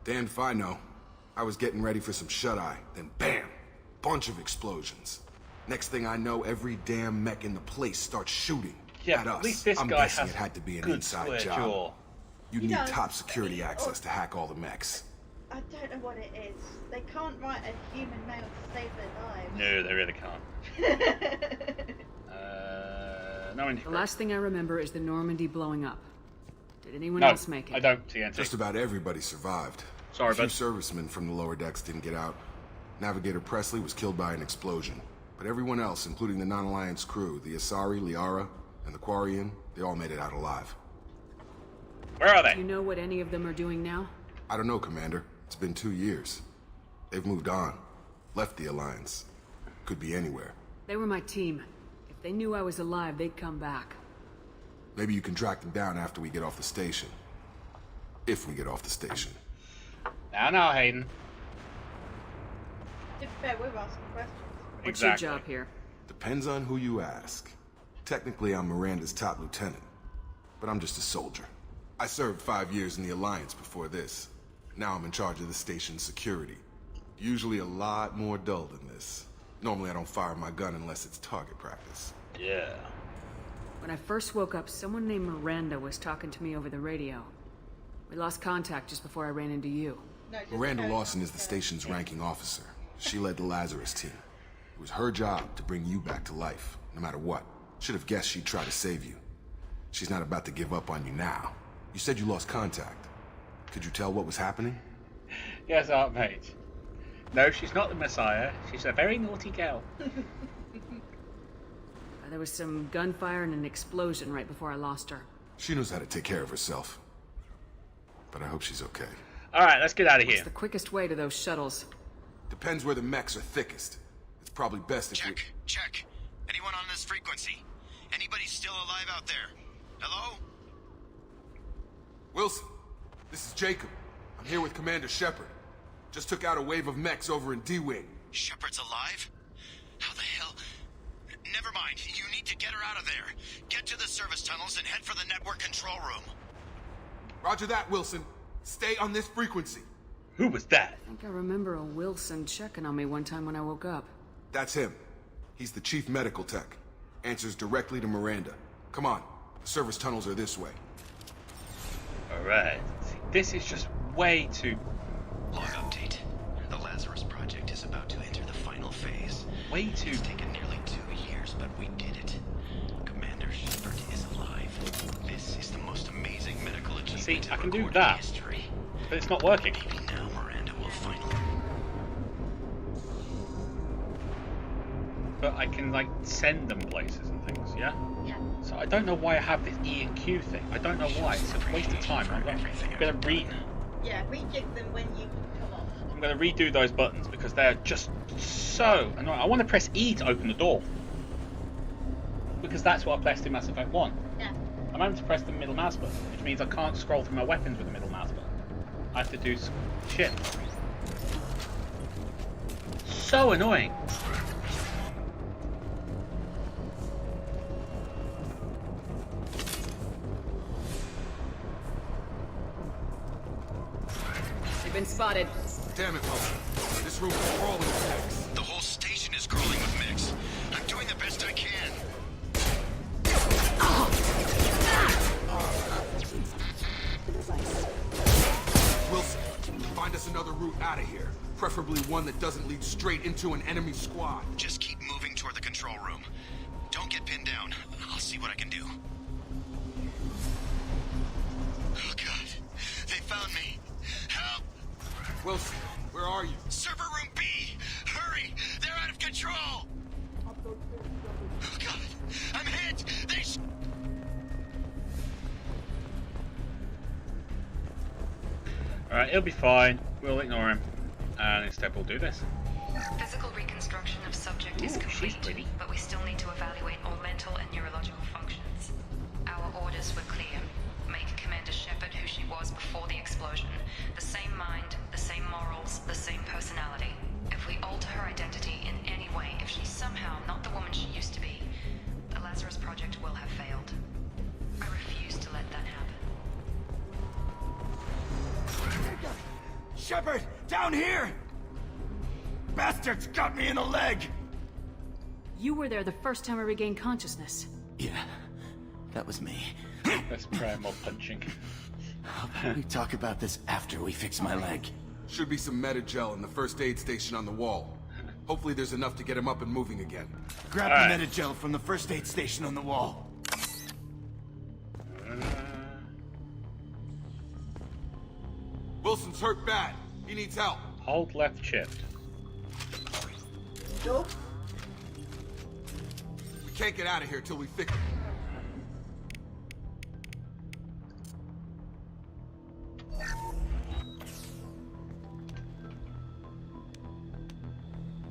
Damned if I know. I was getting ready for some shut-eye, then bam! Bunch of explosions. Next thing I know, every damn mech in the place starts shooting. Yeah, at but us. at least this I'm guy guessing has it had to be an good inside square job. jaw. You You need know, top security access to hack all the mechs. I don't know what it is. They can't write a human male to save their lives. No, they really can't. No The integration. last thing I remember is the Normandy blowing up. Did anyone No, else make it? I don't TNT. Just about everybody survived. Sorry, a few bud. servicemen from the lower decks didn't get out. Navigator Presley was killed by an explosion. But everyone else, including the non-Alliance crew, the Asari, Liara, and the Quarian, they all made it out alive. Where are they? Do you know what any of them are doing now? I don't know, Commander. It's been 2 years. They've moved on. Left the Alliance. Could be anywhere. They were my team. If they knew I was alive, they'd come back. Maybe you can track them down after we get off the station. If we get off the station. Now, Hayden. To be fair, we're asking questions. What's Exactly. your job here? Depends on who you ask. Technically, I'm Miranda's top lieutenant. But I'm just a soldier. I served 5 years in the Alliance before this. Now I'm in charge of the station's security. Usually a lot more dull than this. Normally I don't fire my gun unless it's target practice. Yeah. When I first woke up, someone named Miranda was talking to me over the radio. We lost contact just before I ran into you. No, just Miranda carry Lawson on. is the station's ranking officer. She led the Lazarus team. It was her job to bring you back to life, no matter what. Should have guessed she'd try to save you. She's not about to give up on you now. You said you lost contact. Could you tell what was happening? Yes, Archmage. No, she's not the Messiah. She's a very naughty girl. There was some gunfire and an explosion right before I lost her. She knows how to take care of herself. But I hope she's okay. Alright, let's get out of What's here. the quickest way to those shuttles? Depends where the mechs are thickest. It's probably best if we... Check. Anyone on this frequency? Anybody still alive out there? Hello? Wilson, this is Jacob. I'm here with Commander Shepard. Just took out a wave of mechs over in D-Wing. Shepard's alive? How the hell? Never mind. You need to get her out of there. Get to the service tunnels and head for the network control room. Roger that, Wilson. Stay on this frequency. Who was that? I think I remember a Wilson checking on me one time when I woke up. That's him. He's the chief medical tech. Answers directly to Miranda. Come on. The service tunnels are this way. Alright. This is just way too... Log update. The Lazarus project is about to enter the final phase. Way too... It's taken nearly 2 years, but we did it. Commander Shepard is alive. This is the most amazing medical achievement See, I can do recorded that. in history. But it's not working. Maybe now Miranda will finally... But I can, like, send them places and things, yeah? Yeah. So I don't know why I have this E and Q thing. I don't know why. It's a waste of time. I'm gonna Yeah, rejig them when you come off. I'm gonna redo those buttons because they're just so annoying. I want to press E to open the door. Because that's what I pressed in Mass Effect 1. Yeah. I'm having to press the middle mouse button, which means I can't scroll through my weapons with the middle mouse button. I have to do shit. So annoying. They've been spotted. Damn it, Wilson. This room is crawling with mechs. The whole station is crawling with mechs. I'm doing the best I can. Wilson, find us another route out of here. Preferably one that doesn't lead straight into an enemy squad. Just keep moving toward the control room. Don't get pinned down. I'll see what I can do. Oh, God. They found me. Help! Wilson, Where are you? Server room B! Hurry! They're out of control! Oh god! I'm hit! Alright, he'll be fine. We'll ignore him. And instead we'll do this. Physical reconstruction of subject is complete, but we still need to evaluate all mental and neurological functions. Our orders were clear. Make Commander Shepard who she was before the explosion. The same mind, the same morals, the same personality. If we alter her identity in any way, if she's somehow not the woman she used to be, the Lazarus Project will have failed. I refuse to let that happen. Shepard, down here! Bastards got me in the leg! You were there the first time I regained consciousness. Yeah, that was me. Let's try more punching. How about we talk about this after we fix my leg? Should be some meta-gel in the first aid station on the wall. Hopefully there's enough to get him up and moving again. Grab the meta-gel from the first aid station on the wall. Wilson's hurt bad. He needs help. Hold left shift. No. We can't get out of here till we fix it.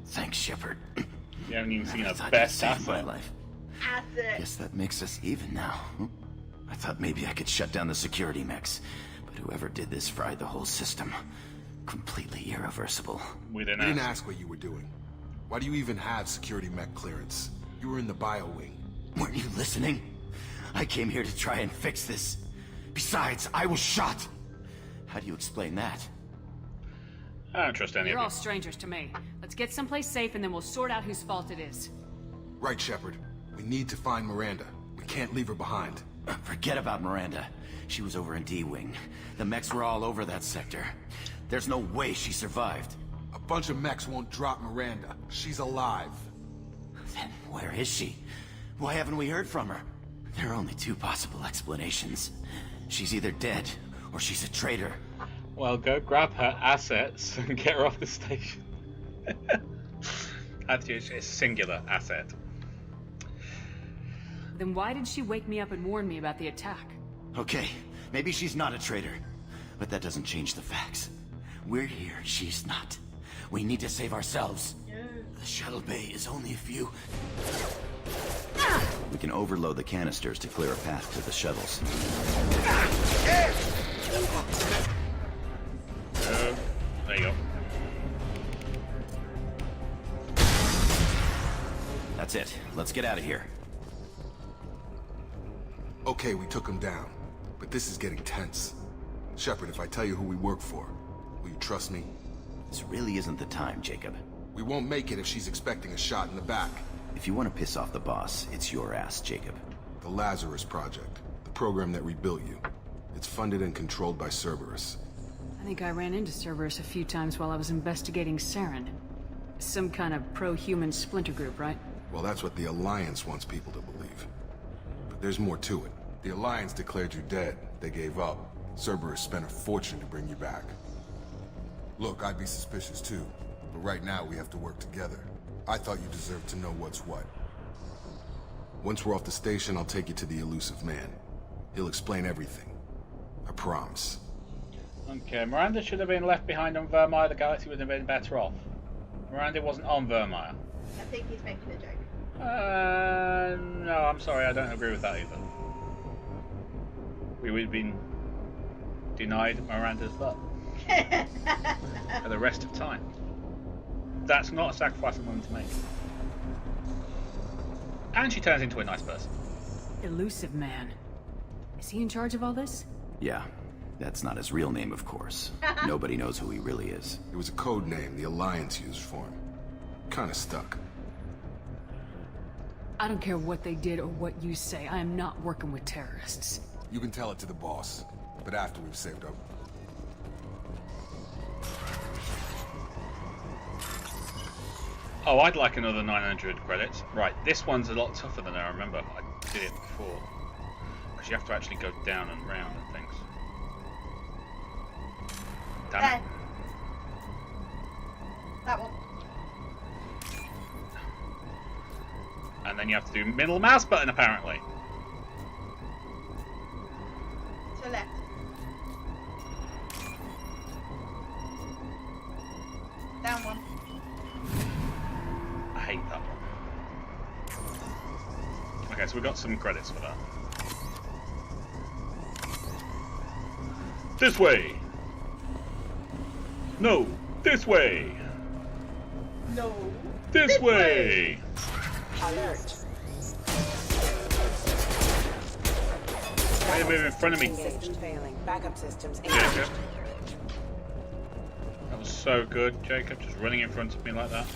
Thanks, Shepard. You haven't even seen I our thought best you saved my asset. life. Asset. Guess that makes us even now. I thought maybe I could shut down the security mechs, but whoever did this fried the whole system. Completely irreversible. We didn't ask what you were doing. Why do you even have security mech clearance? You were in the bio wing. Weren't you listening? I came here to try and fix this. Besides, I was shot. How do you explain that? I don't trust any You're of all strangers to me. Let's get someplace safe and then we'll sort out whose fault it is. Right, Shepard. We need to find Miranda. We can't leave her behind. Forget about Miranda. She was over in D-Wing. The mechs were all over that sector. There's no way she survived. A bunch of mechs won't drop Miranda. She's alive. Then where is she? Why haven't we heard from her? There are only two possible explanations. She's either dead, or she's a traitor. Well, go grab her assets and get her off the station. Actually, it's singular asset. Then why did she wake me up and warn me about the attack? Okay, maybe she's not a traitor, but that doesn't change the facts. We're here, she's not. We need to save ourselves. The shuttle bay is only a few... We can overload the canisters to clear a path to the shuttles. There you go. That's it. Let's get out of here. Okay, we took him down. But this is getting tense. Shepard, if I tell you who we work for, will you trust me? This really isn't the time, Jacob. We won't make it if she's expecting a shot in the back. If you want to piss off the boss, it's your ass, Jacob. The Lazarus Project. The program that rebuilt you. It's funded and controlled by Cerberus. I think I ran into Cerberus a few times while I was investigating Saren. Some kind of pro-human splinter group, right? Well, that's what the Alliance wants people to believe. But there's more to it. The Alliance declared you dead. They gave up. Cerberus spent a fortune to bring you back. Look, I'd be suspicious too. But right now, we have to work together. I thought you deserved to know what's what. Once we're off the station, I'll take you to the elusive man. He'll explain everything. I promise. Okay, Miranda should have been left behind on Vermire. The galaxy would have been better off. Miranda wasn't on Vermire. I think he's making a joke. No, I'm sorry, I don't agree with that either. We would have been denied Miranda's love for the rest of time. That's not a sacrifice I'm willing to make. And she turns into a nice person. Elusive man. Is he in charge of all this? Yeah, that's not his real name, of course. Nobody knows who he really is. It was a code name the Alliance used for him. Kinda stuck. I don't care what they did or what you say. I am not working with terrorists. You can tell it to the boss, but after we've saved up. Oh, I'd like another 900 credits. Right, this one's a lot tougher than I remember. I did it before. Because you have to actually go down and round and things. Damn it. And you have to do middle mouse button, apparently. To left. Down one. I hate that one. Okay, so we got some credits for that. This way! No! This way! No! This way! Alert. Why are you moving in front of me? Systems failing. Backup systems Jacob. engaged. That was so good, Jacob, just running in front of me like that.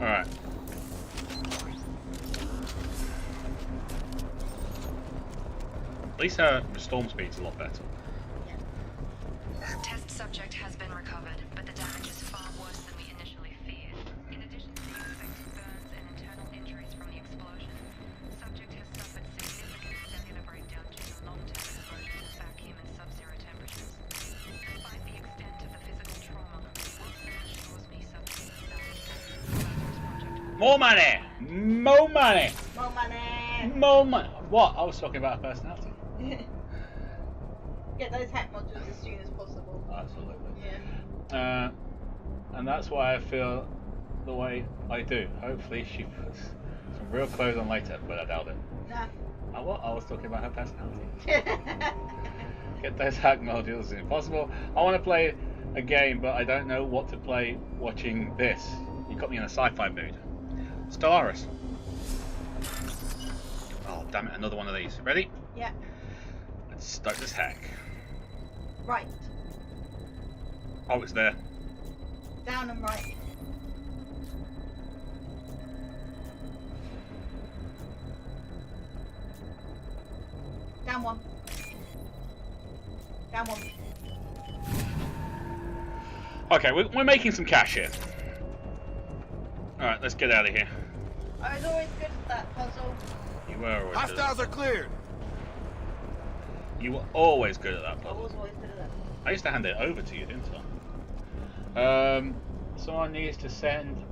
Alright. At least her storm speed's a lot better. Test subject has been recovered, but the damage is far worse than we initially feared. In addition to the expected burns and internal injuries from the explosion, subject has suffered significant cellular breakdown due to long-term exposure to vacuum and sub-zero temperatures. Despite the extent of the physical trauma, Wilson assures me subject is salvaged. More money! More money! More money! More money! What? I was talking about her personality. Get those hack modules as soon as possible. Absolutely. Yeah. And that's why I feel the way I do. Hopefully she puts some real clothes on later, but I doubt it. Nah. What? I was talking about her personality. Get those hack modules as soon as possible. I want to play a game, but I don't know what to play watching this. You got me in a sci-fi mood. Stellaris. Oh, damn it, another one of these. Ready? Yeah. Let's start this hack. Right. Oh, it's there. Down and right. Down one. Down one. Okay, we're making some cash here. Alright, let's get out of here. I was always good at that puzzle. You were always good at Hostiles that. are cleared. You were always good at that I puzzle. was always good at that. I used to hand it over to you, didn't I? Someone needs to send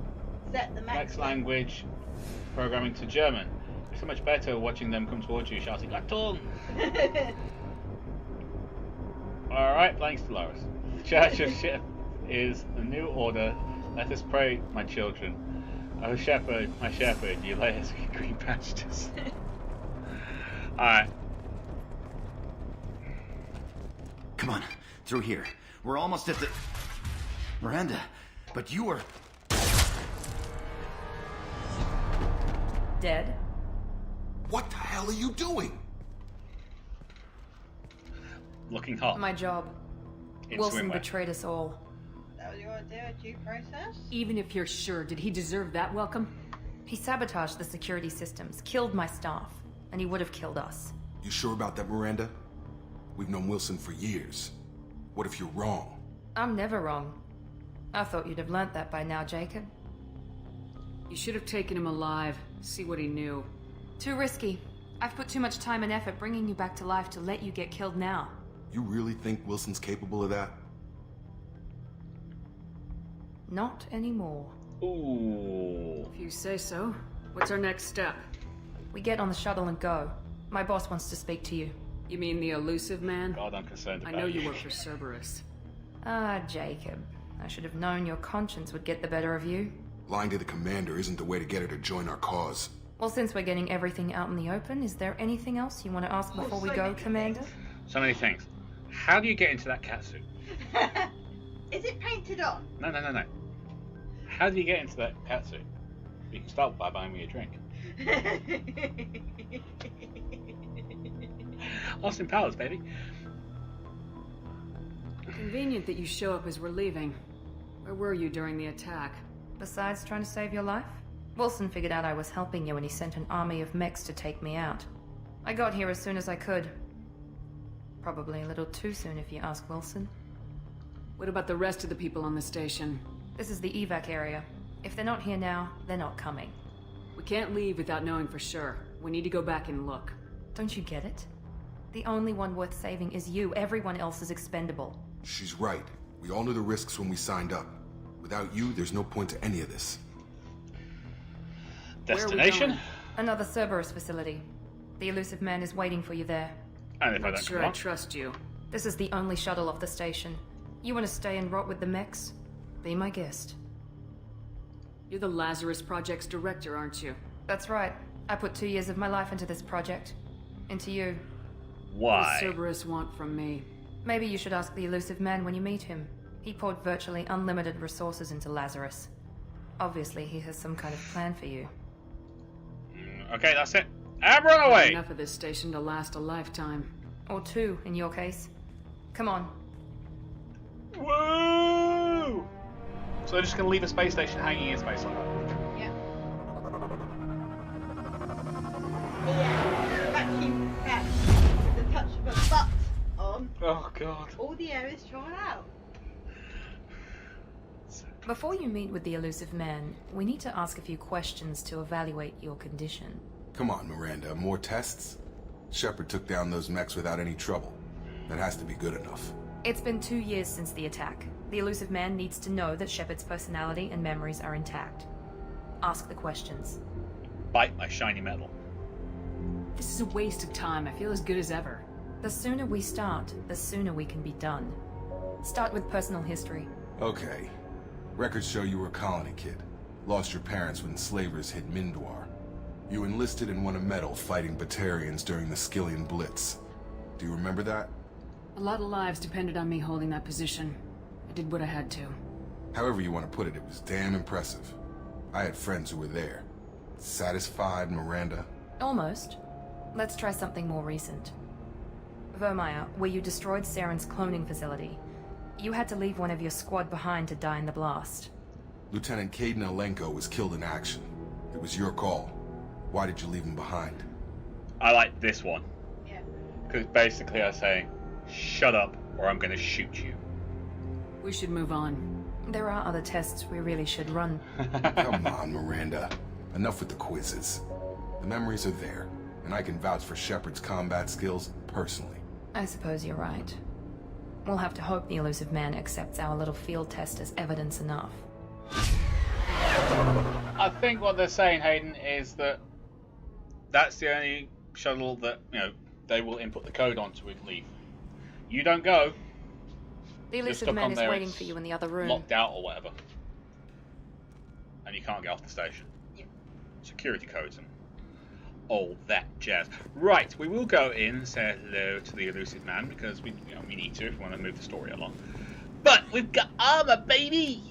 Set the next language programming to German. It's so much better watching them come towards you shouting Achtung! Alright, playing Stellaris. Church of Ship is the new order. Let us pray, my children. Oh Shepherd, my shepherd, you lay us in green pastures. Alright. Come on, through here. We're almost at the... Miranda, but you were... Dead? What the hell are you doing? Looking hot. My job. In Wilson swimwear. betrayed us all. That was your idea, due process? Even if you're sure, did he deserve that welcome? He sabotaged the security systems, killed my staff, and he would have killed us. You sure about that, Miranda? We've known Wilson for years. What if you're wrong? I'm never wrong. I thought you'd have learnt that by now, Jacob. You should have taken him alive, see what he knew. Too risky. I've put too much time and effort bringing you back to life to let you get killed now. You really think Wilson's capable of that? Not anymore. Ooh. If you say so. What's our next step? We get on the shuttle and go. My boss wants to speak to you. You mean the elusive man? God, I'm concerned I about know you work for Cerberus. Ah, Jacob. I should have known your conscience would get the better of you. Lying to the commander isn't the way to get her to join our cause. Well, since we're getting everything out in the open, is there anything else you want to ask before we go, Commander? So many things. How do you get into that catsuit? Is it painted on? No. How do you get into that catsuit? You can start by buying me a drink. Austin Powers, baby. Convenient that you show up as we're leaving. Where were you during the attack? Besides trying to save your life? Wilson figured out I was helping you and he sent an army of mechs to take me out. I got here as soon as I could. Probably a little too soon if you ask Wilson. What about the rest of the people on the station? This is the evac area. If they're not here now, they're not coming. We can't leave without knowing for sure. We need to go back and look. Don't you get it? The only one worth saving is you. Everyone else is expendable. She's right. We all knew the risks when we signed up. Without you, there's no point to any of this. Destination? Another Cerberus facility. The elusive man is waiting for you there. And if I Not don't sure come I on? trust you. This is the only shuttle off the station. You want to stay and rot with the mechs? Be my guest. You're the Lazarus Project's director, aren't you? That's right. I put 2 years of my life into this project. Into you. What Why? does Cerberus want from me? Maybe you should ask the elusive man when you meet him. He poured virtually unlimited resources into Lazarus. Obviously, he has some kind of plan for you. Okay, that's it. And run away! Enough of this station to last a lifetime. Or 2, in your case. Come on. Woo! So they're just going to leave a space station hanging in space like that? Yeah. Yeah. Vacuum back with the touch of a butt on. Oh god. All the air is drawn out. Before you meet with the elusive man, we need to ask a few questions to evaluate your condition. Come on, Miranda, more tests? Shepard took down those mechs without any trouble. That has to be good enough. It's been 2 years since the attack. The elusive man needs to know that Shepard's personality and memories are intact. Ask the questions. Bite my shiny metal. This is a waste of time. I feel as good as ever. The sooner we start, the sooner we can be done. Start with personal history. Okay. Records show you were a colony kid. Lost your parents when slavers hit Mindor. You enlisted and won a medal fighting Batarians during the Skillian Blitz. Do you remember that? A lot of lives depended on me holding that position. I did what I had to. However you want to put it, it was damn impressive. I had friends who were there. Satisfied, Miranda? Almost. Let's try something more recent. Vermeer, where you destroyed Saren's cloning facility. You had to leave one of your squad behind to die in the blast. Lieutenant Caden Alenko was killed in action. It was your call. Why did you leave him behind? I like this one. Yeah. Because basically I'm saying, shut up or I'm going to shoot you. We should move on. There are other tests we really should run. Come on, Miranda. Enough with the quizzes. The memories are there, and I can vouch for Shepard's combat skills personally. I suppose you're right. We'll have to hope the elusive man accepts our little field test as evidence enough. I think what they're saying, Hayden, is that that's the only shuttle that, they will input the code onto and leave. You don't go. The You're elusive stuck man on is there, waiting it's for you in the other room. locked out or whatever. And you can't get off the station. Yep. Security codes and all that jazz. Right, we will go in and say hello to the elusive man because we need to if we want to move the story along. But we've got armor, baby!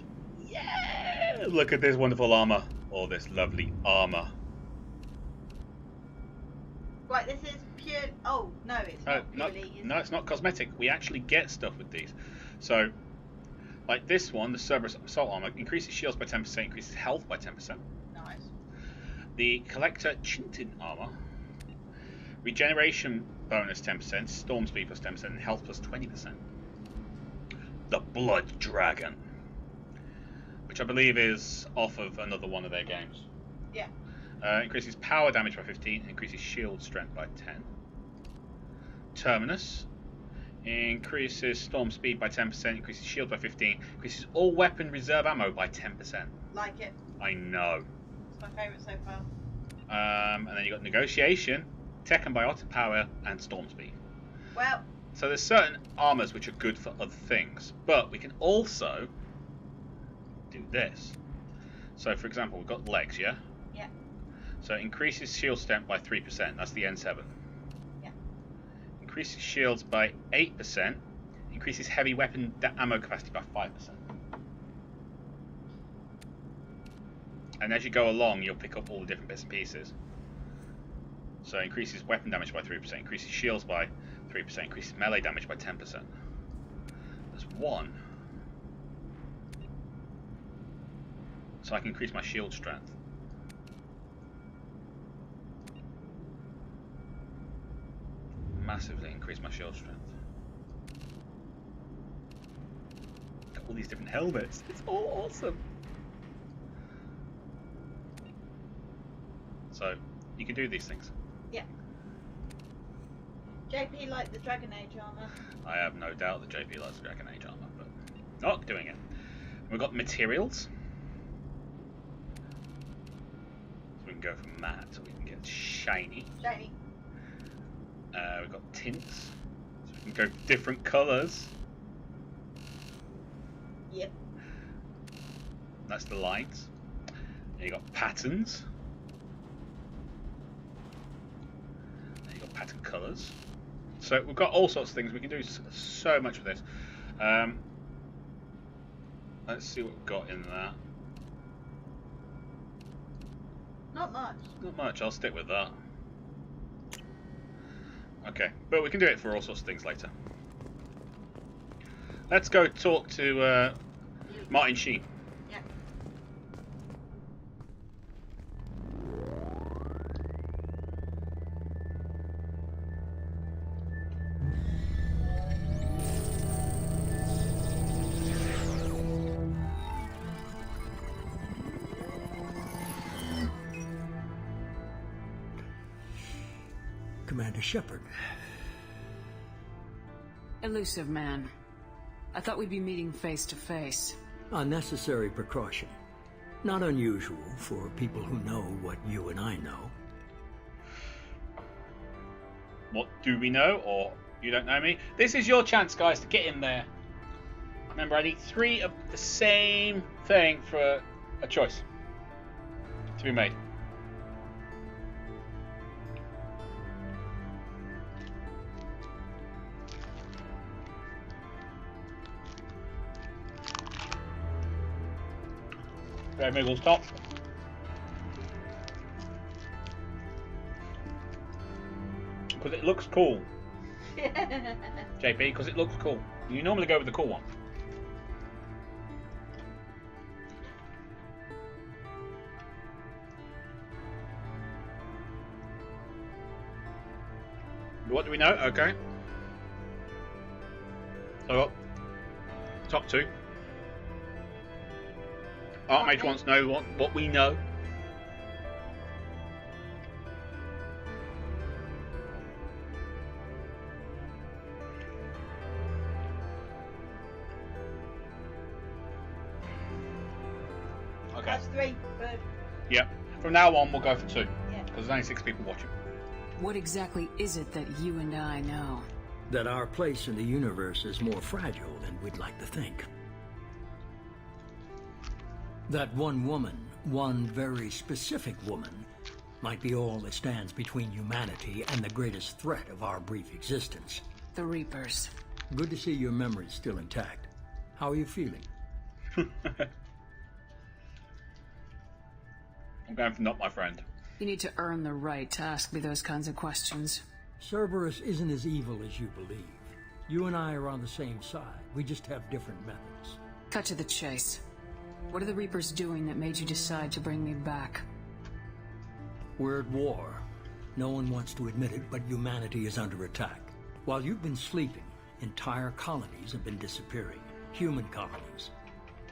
Yeah! Look at this wonderful armor. All this lovely armor. Right, this is pure. Oh no, it's not purely. No, it's not cosmetic. We actually get stuff with these. So, like this one, the Cerberus Assault Armor increases shields by 10%, increases health by 10%. Nice. The Collector Chintin Armor, regeneration bonus 10%, storm speed plus 10%, and health plus 20%. The Blood Dragon, which I believe is off of another one of their games. Yeah. Increases power damage by 15, increases shield strength by 10. Terminus increases storm speed by 10%, increases shield by 15, increases all weapon reserve ammo by 10%. Like it. I know. It's my favourite so far. And then you got negotiation, tech and biotic power, and storm speed. Well. So there's certain armors which are good for other things, but we can also do this. So for example, we've got legs, yeah? Yeah. So it increases shield strength by 3%, that's the N7. Yeah. Increases shields by 8%, increases heavy weapon ammo capacity by 5%. And as you go along, you'll pick up all the different bits and pieces. So it increases weapon damage by 3%, increases shields by 3%, increases melee damage by 10%. There's one. So I can increase my shield strength. massively increase my shield strength. Got all these different helmets. It's all awesome. So, you can do these things. Yeah. JP liked the Dragon Age armor. I have no doubt that JP likes the Dragon Age armor, but not doing it. We've got materials. So we can go from matte, so we can get shiny. Shiny. We've got tints, so we can go different colours. Yep. That's the lines. And you got patterns. And you got pattern colours. So we've got all sorts of things. We can do so much with this. Let's see what we've got in that. Not much. Not much. I'll stick with that. Okay, but we can do it for all sorts of things later. Let's go talk to Martin Sheen. Yeah. Commander Shepard. Elusive man. I thought we'd be meeting face to face. Unnecessary precaution. Not unusual for people who know what you and I know. What do we know, or you don't know me? This is your chance, guys, to get in there. Remember, I need 3 of the same thing for a choice to be made. Okay, Miggles top. Because it looks cool. JP, because it looks cool. You normally go with the cool one. What do we know? Okay. So, top 2. Archmage wants to know what we know. Okay. That's 3. Yep. From now on, we'll go for 2. Yeah. Because there's only 6 people watching. What exactly is it that you and I know? That our place in the universe is more fragile than we'd like to think. That one woman, one very specific woman, might be all that stands between humanity and the greatest threat of our brief existence. The Reapers. Good to see your memory's still intact. How are you feeling? I'm going for not my friend. You need to earn the right to ask me those kinds of questions. Cerberus isn't as evil as you believe. You and I are on the same side. We just have different methods. Cut to the chase. What are the Reapers doing that made you decide to bring me back? We're at war. No one wants to admit it, but humanity is under attack. While you've been sleeping, entire colonies have been disappearing. Human colonies.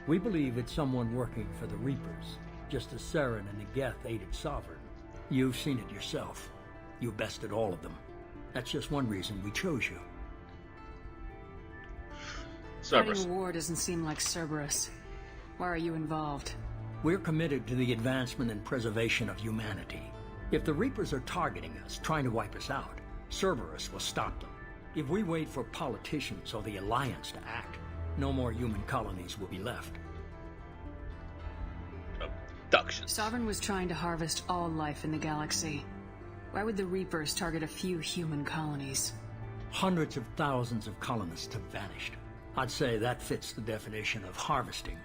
We believe it's someone working for the Reapers, just as Saren and the Geth aided Sovereign. You've seen it yourself. You bested all of them. That's just one reason we chose you. Cerberus. Fighting a war doesn't seem like Cerberus. Why are you involved? We're committed to the advancement and preservation of humanity. If the Reapers are targeting us, trying to wipe us out, Cerberus will stop them. If we wait for politicians or the Alliance to act, no more human colonies will be left. Abductions. Sovereign was trying to harvest all life in the galaxy. Why would the Reapers target a few human colonies? Hundreds of thousands of colonists have vanished. I'd say that fits the definition of harvesting.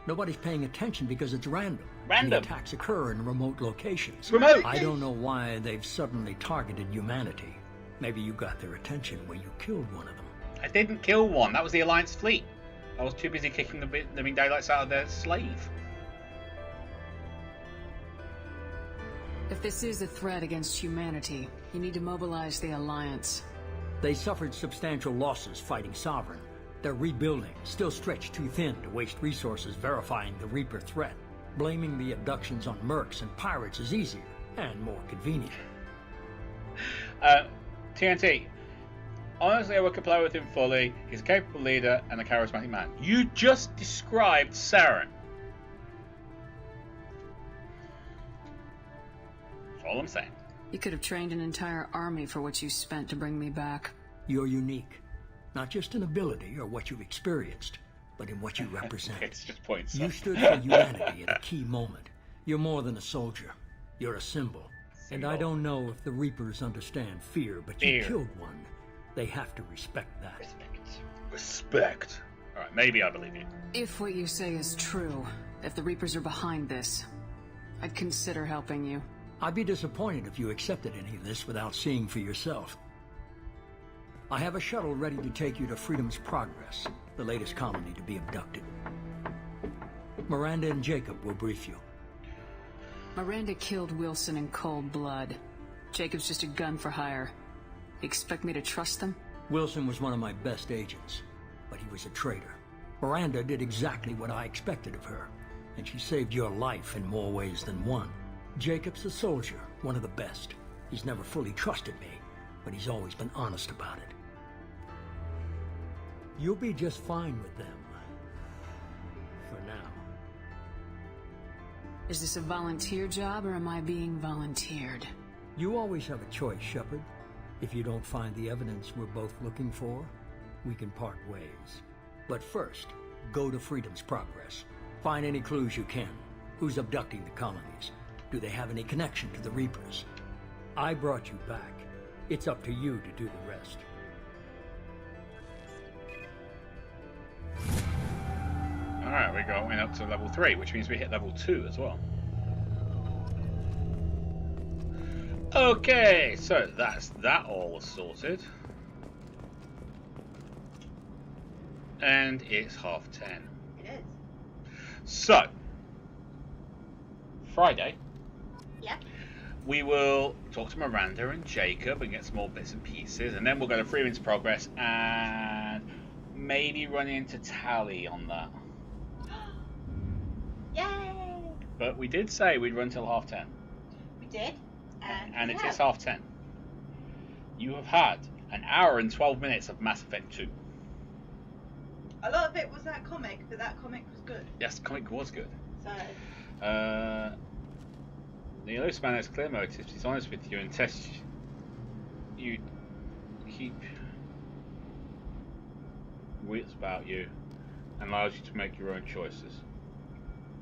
Nobody's paying attention because it's random. Random. And the attacks occur in remote locations. Remote. I don't know why they've suddenly targeted humanity. Maybe you got their attention when you killed one of them. I didn't kill one. That was the Alliance fleet. I was too busy kicking the living daylights out of their slave. If this is a threat against humanity, you need to mobilize the Alliance. They suffered substantial losses fighting Sovereign. They're rebuilding, still stretched too thin to waste resources verifying the Reaper threat. Blaming the abductions on mercs and pirates is easier and more convenient. TNT. Honestly, I would play with him fully. He's a capable leader and a charismatic man. You just described Saren. That's all I'm saying. You could have trained an entire army for what you spent to bring me back. You're unique. Not just in ability or what you've experienced, but in what you represent. It's just points. You stood for humanity at a key moment. You're more than a soldier. You're a symbol. And I don't know if the Reapers understand fear, but you killed one. They have to respect that. Respect. Alright, maybe I believe you. If what you say is true, if the Reapers are behind this, I'd consider helping you. I'd be disappointed if you accepted any of this without seeing for yourself. I have a shuttle ready to take you to Freedom's Progress, the latest colony to be abducted. Miranda and Jacob will brief you. Miranda killed Wilson in cold blood. Jacob's just a gun for hire. You expect me to trust them? Wilson was one of my best agents, but he was a traitor. Miranda did exactly what I expected of her, and she saved your life in more ways than one. Jacob's a soldier, one of the best. He's never fully trusted me, but he's always been honest about it. You'll be just fine with them. For now. Is this a volunteer job, or am I being volunteered? You always have a choice, Shepard. If you don't find the evidence we're both looking for, we can part ways. But first, go to Freedom's Progress. Find any clues you can. Who's abducting the colonies? Do they have any connection to the Reapers? I brought you back. It's up to you to do the rest. Alright, we're going up to level 3, which means we hit level 2 as well. Okay, so that's that all sorted. And it's 10:30. It is. So, Friday. Yeah. We will talk to Miranda and Jacob and get some more bits and pieces, and then we'll go to Freedom's Progress and maybe run into Tally on that. Yay! But we did say we'd run till 10:30. We did. And it is 10:30. You have had an hour and 12 minutes of Mass Effect 2. A lot of it was that comic, but that comic was good. Yes, the comic was good. So. The elusive man has clear motives. He's honest with you and tests you. Keep wits about you and allows you to make your own choices.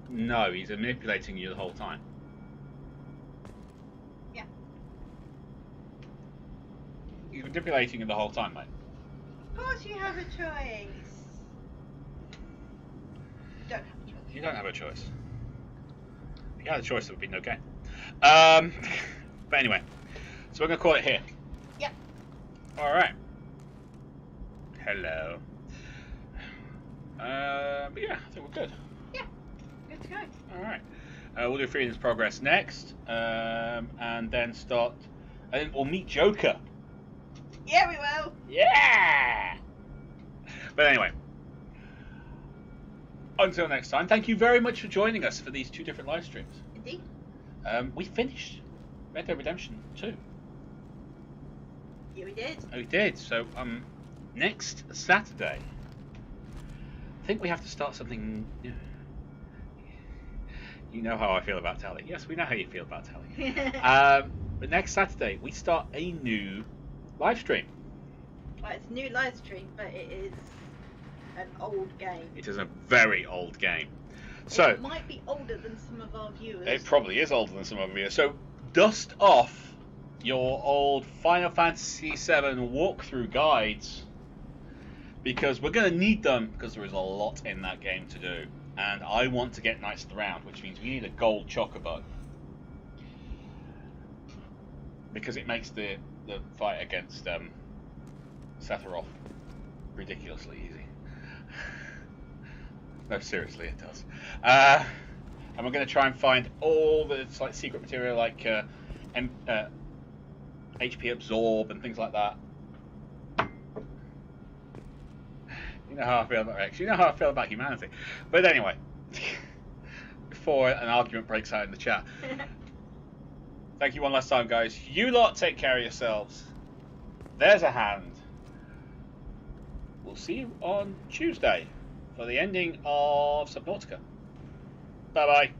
No, he's manipulating you the whole time. Yeah. He's manipulating you the whole time, mate. Of course you have a choice. You don't have a choice. You don't have a choice. If you had a choice, there would be no game. But anyway, so we're going to call it here. Yep. Alright. Hello. But yeah, I think we're good. Yeah, good to go. Alright. We'll do Freedom's Progress next, and then start, and then we'll meet Joker. Yeah, we will. Yeah! But anyway, until next time, thank you very much for joining us for these 2 different live streams. Indeed. We finished Red Dead Redemption 2. Yeah, we did. We did. So, next Saturday, I think we have to start something new. You know how I feel about Tally. Yes, we know how you feel about Tally. But next Saturday, we start a new live stream. Well, it's a new live stream, but it is an old game. It is a very old game. So it might be older than some of our viewers. It probably is older than some of our viewers. So dust off your old Final Fantasy VII walkthrough guides, because we're going to need them, because there is a lot in that game to do. And I want to get Knights of the Round, which means we need a gold chocobo. Because it makes the fight against Sephiroth ridiculously easy. No, seriously, it does. And we're going to try and find all the secret material, like HP absorb and things like that. You know how I feel about Wrex. You know how I feel about humanity. But anyway, before an argument breaks out in the chat, thank you one last time, guys. You lot take care of yourselves. There's a hand. We'll see you on Tuesday for the ending of Subnautica. Bye-bye.